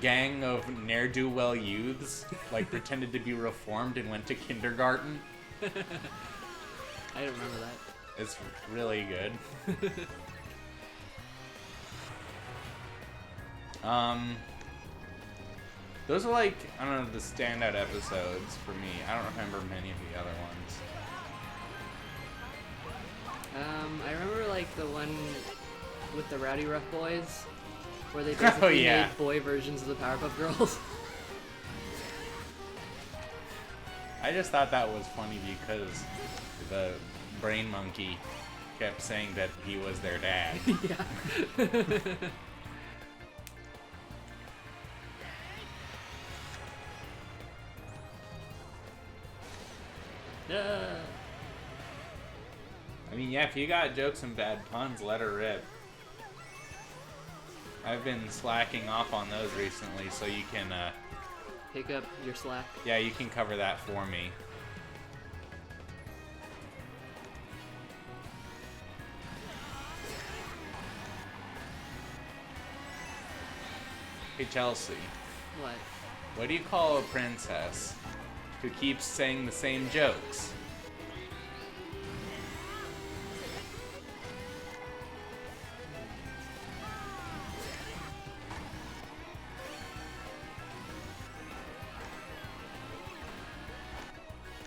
gang of ne'er-do-well youths like pretended to be reformed and went to kindergarten. I don't remember that. It's really good. Those are like, I don't know, the standout episodes for me. I don't remember many of the other ones. I remember like the one with the Rowdy Rough Boys, where they basically made boy versions of the Powerpuff Girls. I just thought that was funny because the brain monkey kept saying that he was their dad. Yeah. I mean, yeah, if you got jokes and bad puns, let her rip. I've been slacking off on those recently, so you can, pick up your slack. yeah, you can cover that for me. Hey, Chelsea. What? What do you call a princess who keeps saying the same jokes?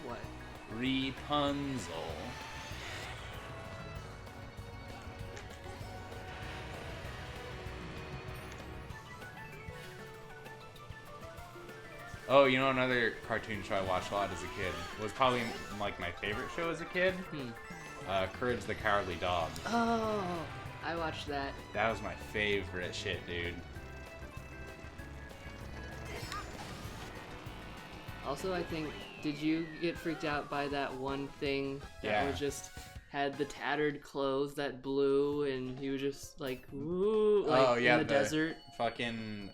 What? Rapunzel. Oh, you know another cartoon show I watched a lot as a kid? It was probably like my favorite show as a kid. Courage the Cowardly Dog. Oh, I watched that. That was my favorite shit, dude. Also, I think, did you get freaked out by that one thing that was just had the tattered clothes that blew and he was just like, woo, like in the desert? Fucking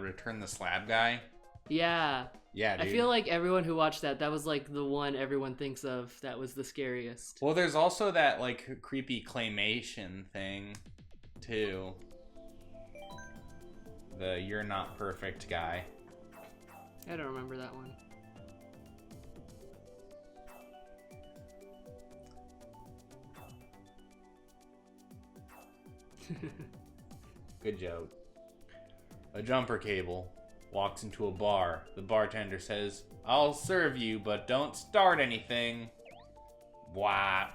Return the Slab guy. Yeah. Yeah, dude. I feel like everyone who watched that was like the one everyone thinks of that was the scariest. Well, there's also that like creepy claymation thing, too. The You're Not Perfect guy. I don't remember that one. Good joke. A jumper cable walks into a bar. The bartender says, "I'll serve you, but don't start anything." Wah.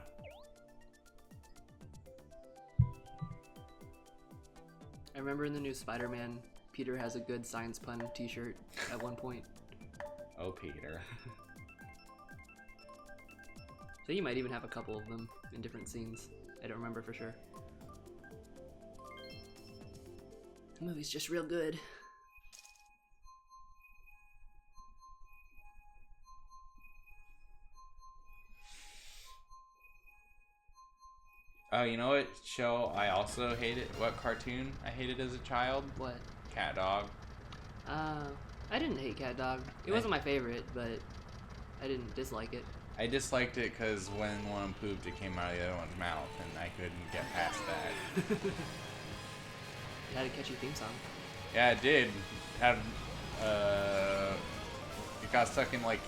I remember in the new Spider-Man, Peter has a good science pun t-shirt at one point. Oh, Peter. So you might even have a couple of them in different scenes. I don't remember for sure. The movie's just real good. Oh, you know what show I also hated? What cartoon I hated as a child? What? Cat Dog. I didn't hate Cat Dog. It wasn't my favorite, but I didn't dislike it. I disliked it because when one pooped, it came out of the other one's mouth, and I couldn't get past that. You had a catchy theme song. Yeah, it did. Had it got stuck in like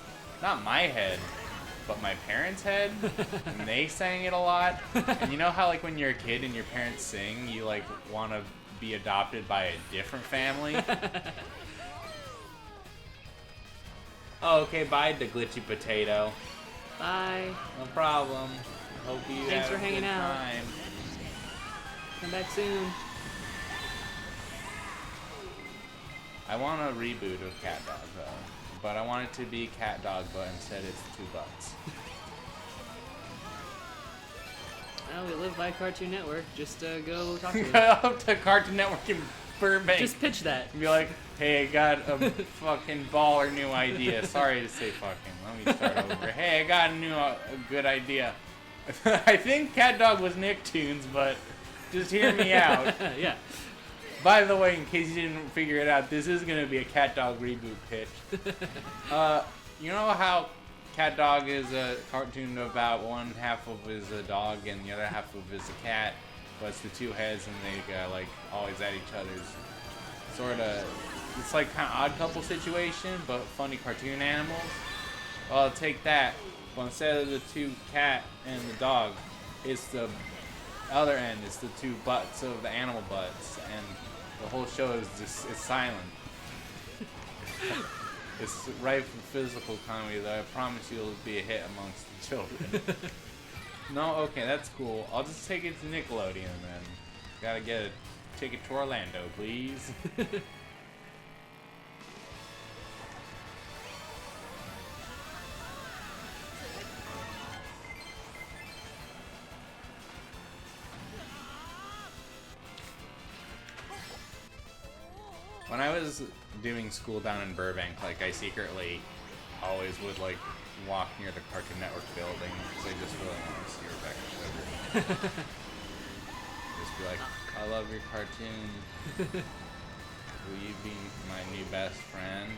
not my head, but my parents' head, and they sang it a lot. And you know how like when you're a kid and your parents sing, you like want to be adopted by a different family. Oh, okay. Bye, the glitchy potato. Bye. No problem. Hope you Thanks have for hanging a good out. time. Come back soon. I want a reboot of Cat Dog though, but I want it to be Cat Dog, but instead it's 2 butts. Well, we live by Cartoon Network. Just go talk to Go them. up to Cartoon Network in Burbank. Just pitch that. And be like, hey, I got a fucking baller new idea. Sorry to say fucking. Let me start over. Hey, I got a good idea. I think Cat Dog was Nicktoons, but just hear me out. Yeah. By the way, in case you didn't figure it out, this is going to be a Cat Dog reboot pitch. You know how Cat Dog is a cartoon about one half of is a dog and the other half of is a cat, but it's the 2 heads and they like always at each other's sort of. It's like kind of odd couple situation, but funny cartoon animals. Well, I'll take that. But instead of the 2 cat and the dog, it's the other end. It's the 2 butts of the animal butts, and the whole show is just it's silent. It's ripe for physical comedy, though I promise you it'll be a hit amongst the children. No, okay, that's cool. I'll just take it to Nickelodeon then. Gotta get a ticket to Orlando, please. When I was doing school down in Burbank, like I secretly always would like walk near the Cartoon Network building because I just really want to see Rebecca Sugar. Just be like, I love your cartoon. Will you be my new best friend?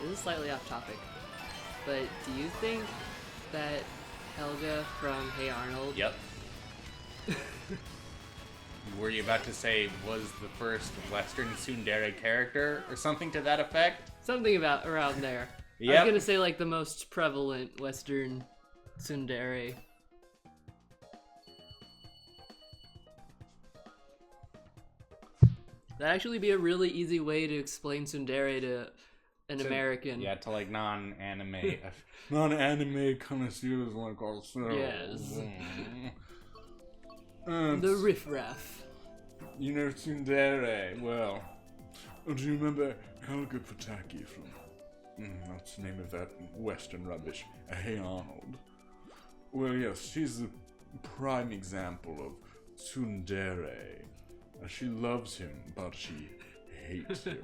This is slightly off topic, but do you think that Helga from Hey Arnold? Yep. Were you about to say was the first Western tsundere character or something to that effect? Something about around there. I Yep. was gonna say like the most prevalent Western tsundere. That'd actually be a really easy way to explain tsundere to an American. Yeah, to like non-anime connoisseurs like ourselves. Yes. Mm. The riffraff. You know tsundere, well, do you remember Helga Pataki from, that's the name of that Western rubbish, Hey Arnold? Well, yes, she's the prime example of tsundere. She loves him, but she hates him.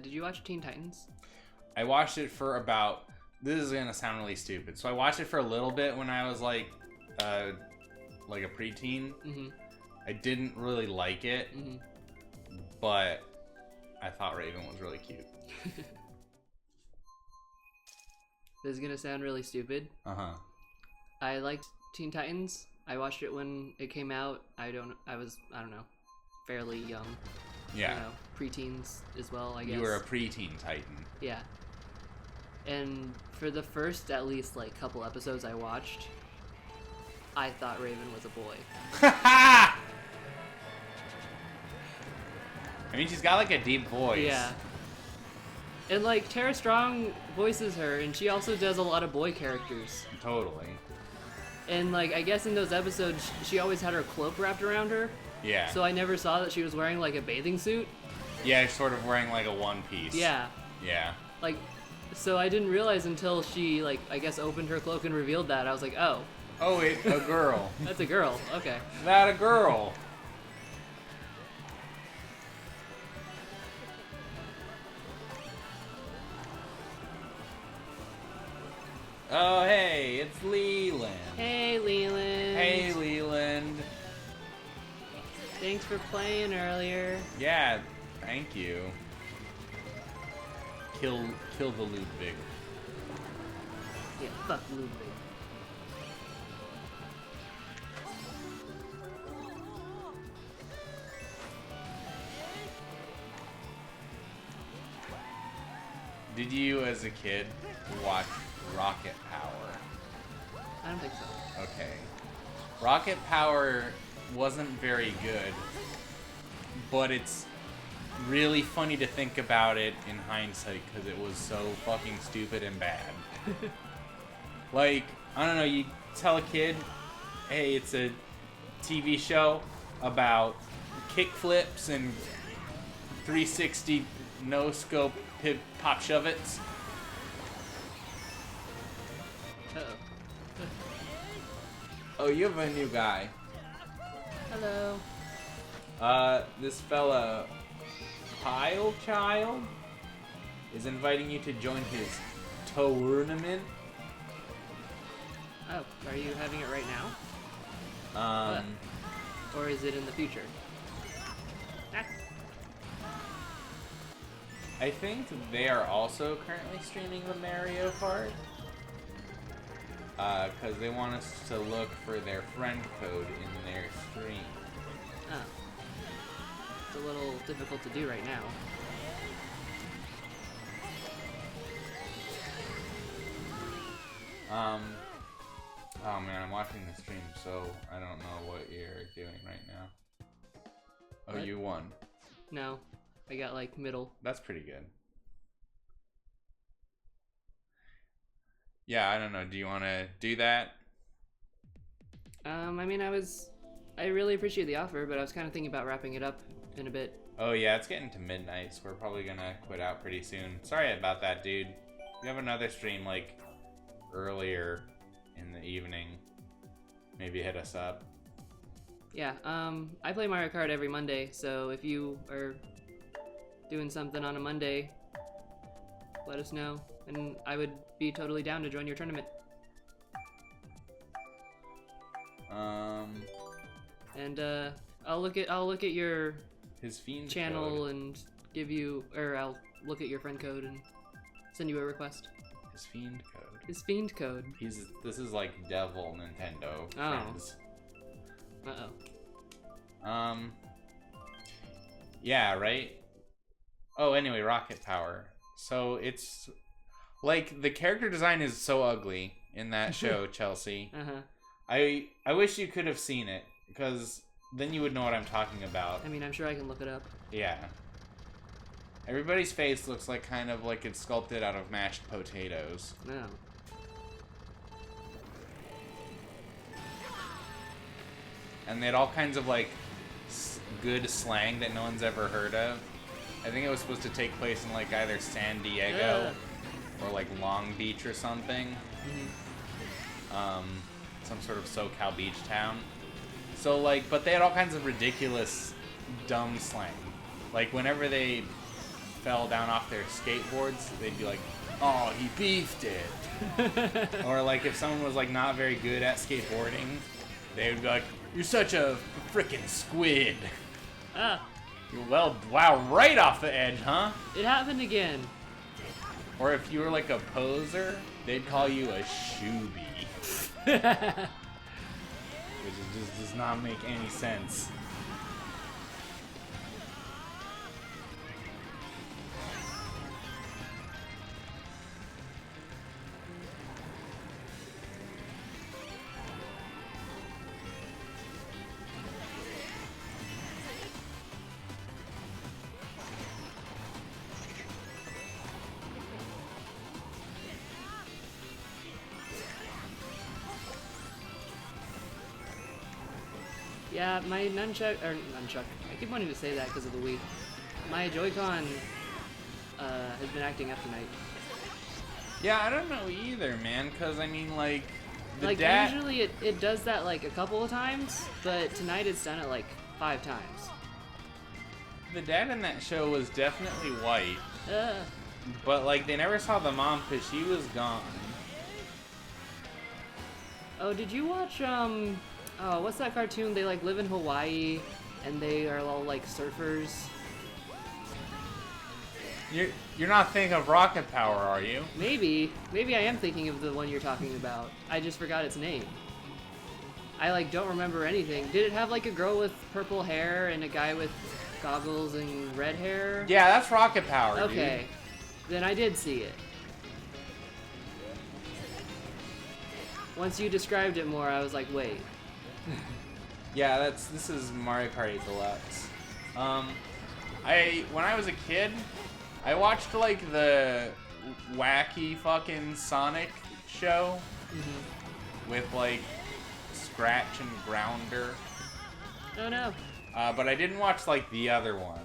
Did you watch Teen Titans? I watched it for about, this is gonna sound really stupid, so I watched it for a little bit when I was like a preteen. Mm-hmm. I didn't really like it, Mm-hmm. but I thought Raven was really cute. This is gonna sound really stupid. Uh-huh. I liked Teen Titans. I watched it when it came out. I don't know, fairly young. Yeah. You know, preteens as well, I guess. You were a preteen Titan. Yeah. And for the first at least like couple episodes I watched, I thought Raven was a boy. I mean, she's got like a deep voice. Yeah. And like Tara Strong voices her, and she also does a lot of boy characters. Totally. And like I guess in those episodes, she always had her cloak wrapped around her. Yeah. So I never saw that she was wearing like a bathing suit. Yeah, sort of wearing like a one piece. Yeah. Yeah. Like, so I didn't realize until she like I guess opened her cloak and revealed that. I was like, oh. Oh, it's a girl. That's a girl. Okay. That a girl. Oh, hey, it's Leland. Hey, Leland. Hey, Leland. Thanks for playing earlier. Yeah, thank you. Kill the Ludwig. Yeah, fuck Ludwig. Did you, as a kid, watch Rocket Power? I don't think so. Okay. Rocket Power wasn't very good, but it's really funny to think about it in hindsight because it was so fucking stupid and bad. Like, I don't know, you tell a kid, hey, it's a TV show about kickflips and 360 no-scope pop shove-its. Uh-oh. Oh, you have a new guy. Hello. This fella, Child, is inviting you to join his tournament. Oh, are you having it right now? Or is it in the future? Ah. I think they are also currently streaming the Mario Kart. Because they want us to look for their friend code in their stream. Oh. It's a little difficult to do right now. Oh man, I'm watching the stream, so I don't know what you're doing right now. Oh, What? you won. No, I got like middle. That's pretty good. Yeah, I don't know. Do you want to do that? I mean, I really appreciate the offer, but I was kind of thinking about wrapping it up in a bit. Oh yeah, it's getting to midnight, so we're probably gonna quit out pretty soon. Sorry about that, dude. We have another stream like earlier in the evening. Maybe hit us up. Yeah, I play Mario Kart every Monday, so if you are doing something on a Monday, let us know, and I would be totally down to join your tournament. And I'll look at your His fiend channel code. and give you, or I'll look at your friend code and send you a request. His fiend code. His fiend code. This is like devil Nintendo friends. Uh-oh. Yeah, right? Oh, anyway, Rocket Power. So it's like the character design is so ugly in that show, Chelsea. Uh-huh. I wish you could have seen it because then you would know what I'm talking about. I mean, I'm sure I can look it up. Yeah. Everybody's face looks like kind of like it's sculpted out of mashed potatoes. No. And they had all kinds of like good slang that no one's ever heard of. I think it was supposed to take place in like either San Diego or like Long Beach or something. Mm-hmm. Some sort of SoCal beach town. So like, but they had all kinds of ridiculous, dumb slang. Like whenever they fell down off their skateboards, they'd be like, "Oh, he beefed it." Or like if someone was like not very good at skateboarding, they would be like, "You're such a frickin' squid." Ah, Well, wow, right off the edge, huh? it happened again. Or if you were like a poser, they'd call you a shooby. Which just does not make any sense. Yeah, my nunchuck, I keep wanting to say that because of the Wii. My Joy-Con has been acting up tonight. Yeah, I don't know either, man, because I mean, like, the Like, dad. usually it does that like a couple of times, but tonight it's done it like 5 times. The dad in that show was definitely white, Uh, but like they never saw the mom because she was gone. Oh, did you watch oh, what's that cartoon? They like live in Hawaii and they are all like surfers. You're not thinking of Rocket Power, are you? Maybe I am thinking of the one you're talking about. I just forgot its name. I like don't remember anything. Did it have like a girl with purple hair and a guy with goggles and red hair? Yeah, that's Rocket Power, Okay. Then I did see it. Once you described it more, I was like, wait. Yeah, this is Mario Kart 8 Deluxe. When I was a kid, I watched like the wacky fucking Sonic show with like Scratch and Grounder. Oh no. But I didn't watch like the other one.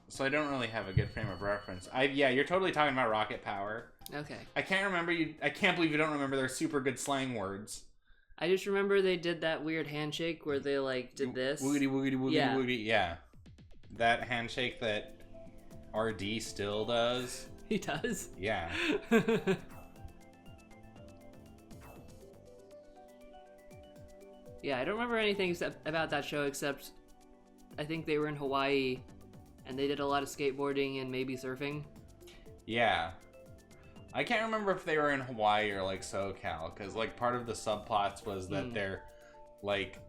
So I don't really have a good frame of reference. Yeah, you're totally talking about Rocket Power. Okay. I can't remember you. I can't believe you don't remember their super good slang words. I just remember they did that weird handshake where they like did this. Woogity woogity woogity woogity. Yeah. That handshake that RD still does. He does? Yeah. Yeah, I don't remember anything about that show except I think they were in Hawaii and they did a lot of skateboarding and maybe surfing. Yeah. I can't remember if they were in Hawaii or like SoCal, because like part of the subplots was that their like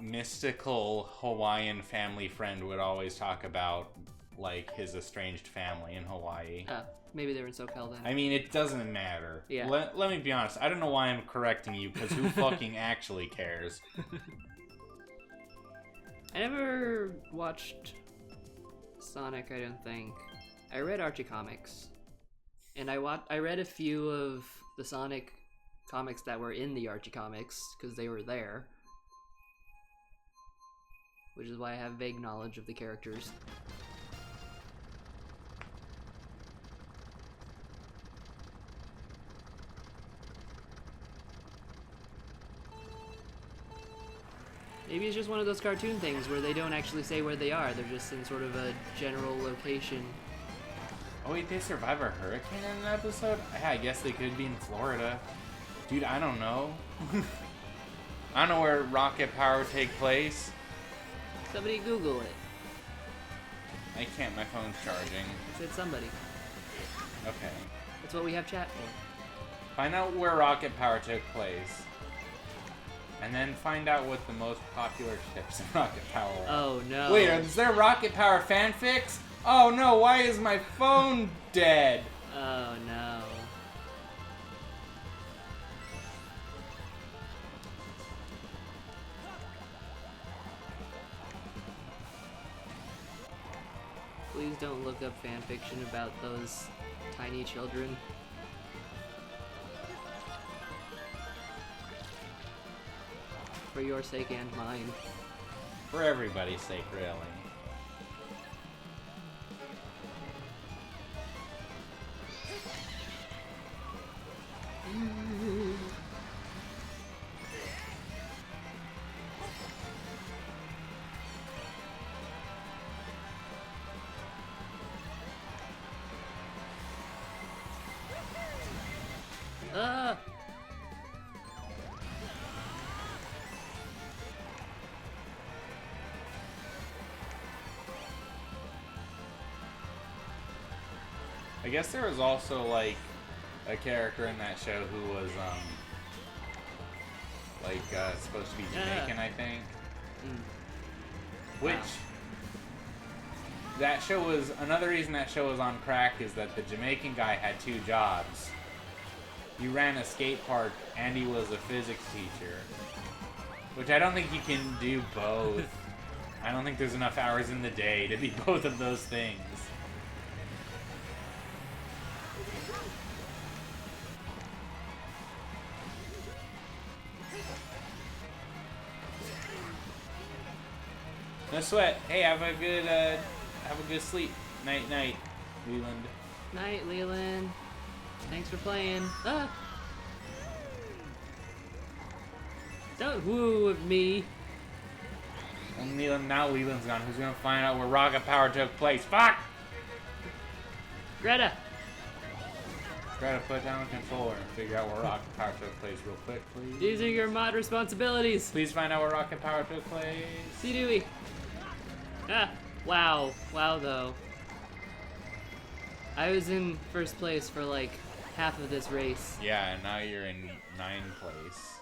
mystical Hawaiian family friend would always talk about like his estranged family in Hawaii. Maybe they were in SoCal then. I mean, it doesn't matter. Yeah. Let me be honest. I don't know why I'm correcting you, because who fucking actually cares? I never watched Sonic, I don't think. I read Archie comics. And I read a few of the Sonic comics that were in the Archie comics, because they were there. Which is why I have vague knowledge of the characters. Maybe it's just one of those cartoon things where they don't actually say where they are, they're just in sort of a general location. Oh wait, they survive a hurricane in an episode? Yeah, I guess they could be in Florida. Dude, I don't know. I don't know where Rocket Power take place. Somebody Google it. I can't, my phone's charging. I said somebody. Okay. That's what we have chat for. Find out where Rocket Power took place. And then find out what the most popular ships in Rocket Power are. Oh no. Wait, is there Rocket Power fanfics? Oh no, why is my phone dead? Oh no. Please don't look up fanfiction about those tiny children. For your sake and mine. For everybody's sake, really. I guess there was also like a character in that show who was supposed to be Jamaican, I think. Which that show was another reason that show was on crack is that the Jamaican guy had two jobs. He ran a skate park and he was a physics teacher. Which I don't think you can do both. I don't think there's enough hours in the day to be both of those things. No sweat. Hey, have a good sleep. Night, night, Leland. Night, Leland. Thanks for playing. Don't woo with me. Well, now Leland's gone. Who's gonna find out where Rocket Power took place? Fuck! Greta! Try to put down the controller and figure out where Rocket Power took place real quick, please. These are your mod responsibilities. Please find out where Rocket Power took place. See Dewey. Ah, wow. Wow, though. I was in first place for like half of this race. Yeah, and now you're in 9th place.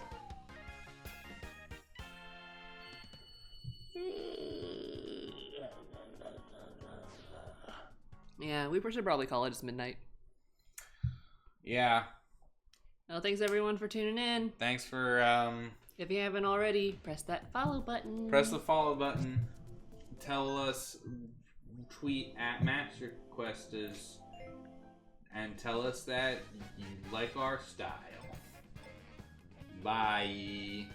Yeah, we should probably call it. It's midnight. Yeah. Well, thanks everyone for tuning in. Thanks for, If you haven't already, press that follow button. press the follow button. Tell us, tweet at MasterQuestas, and tell us that you like our style. Bye.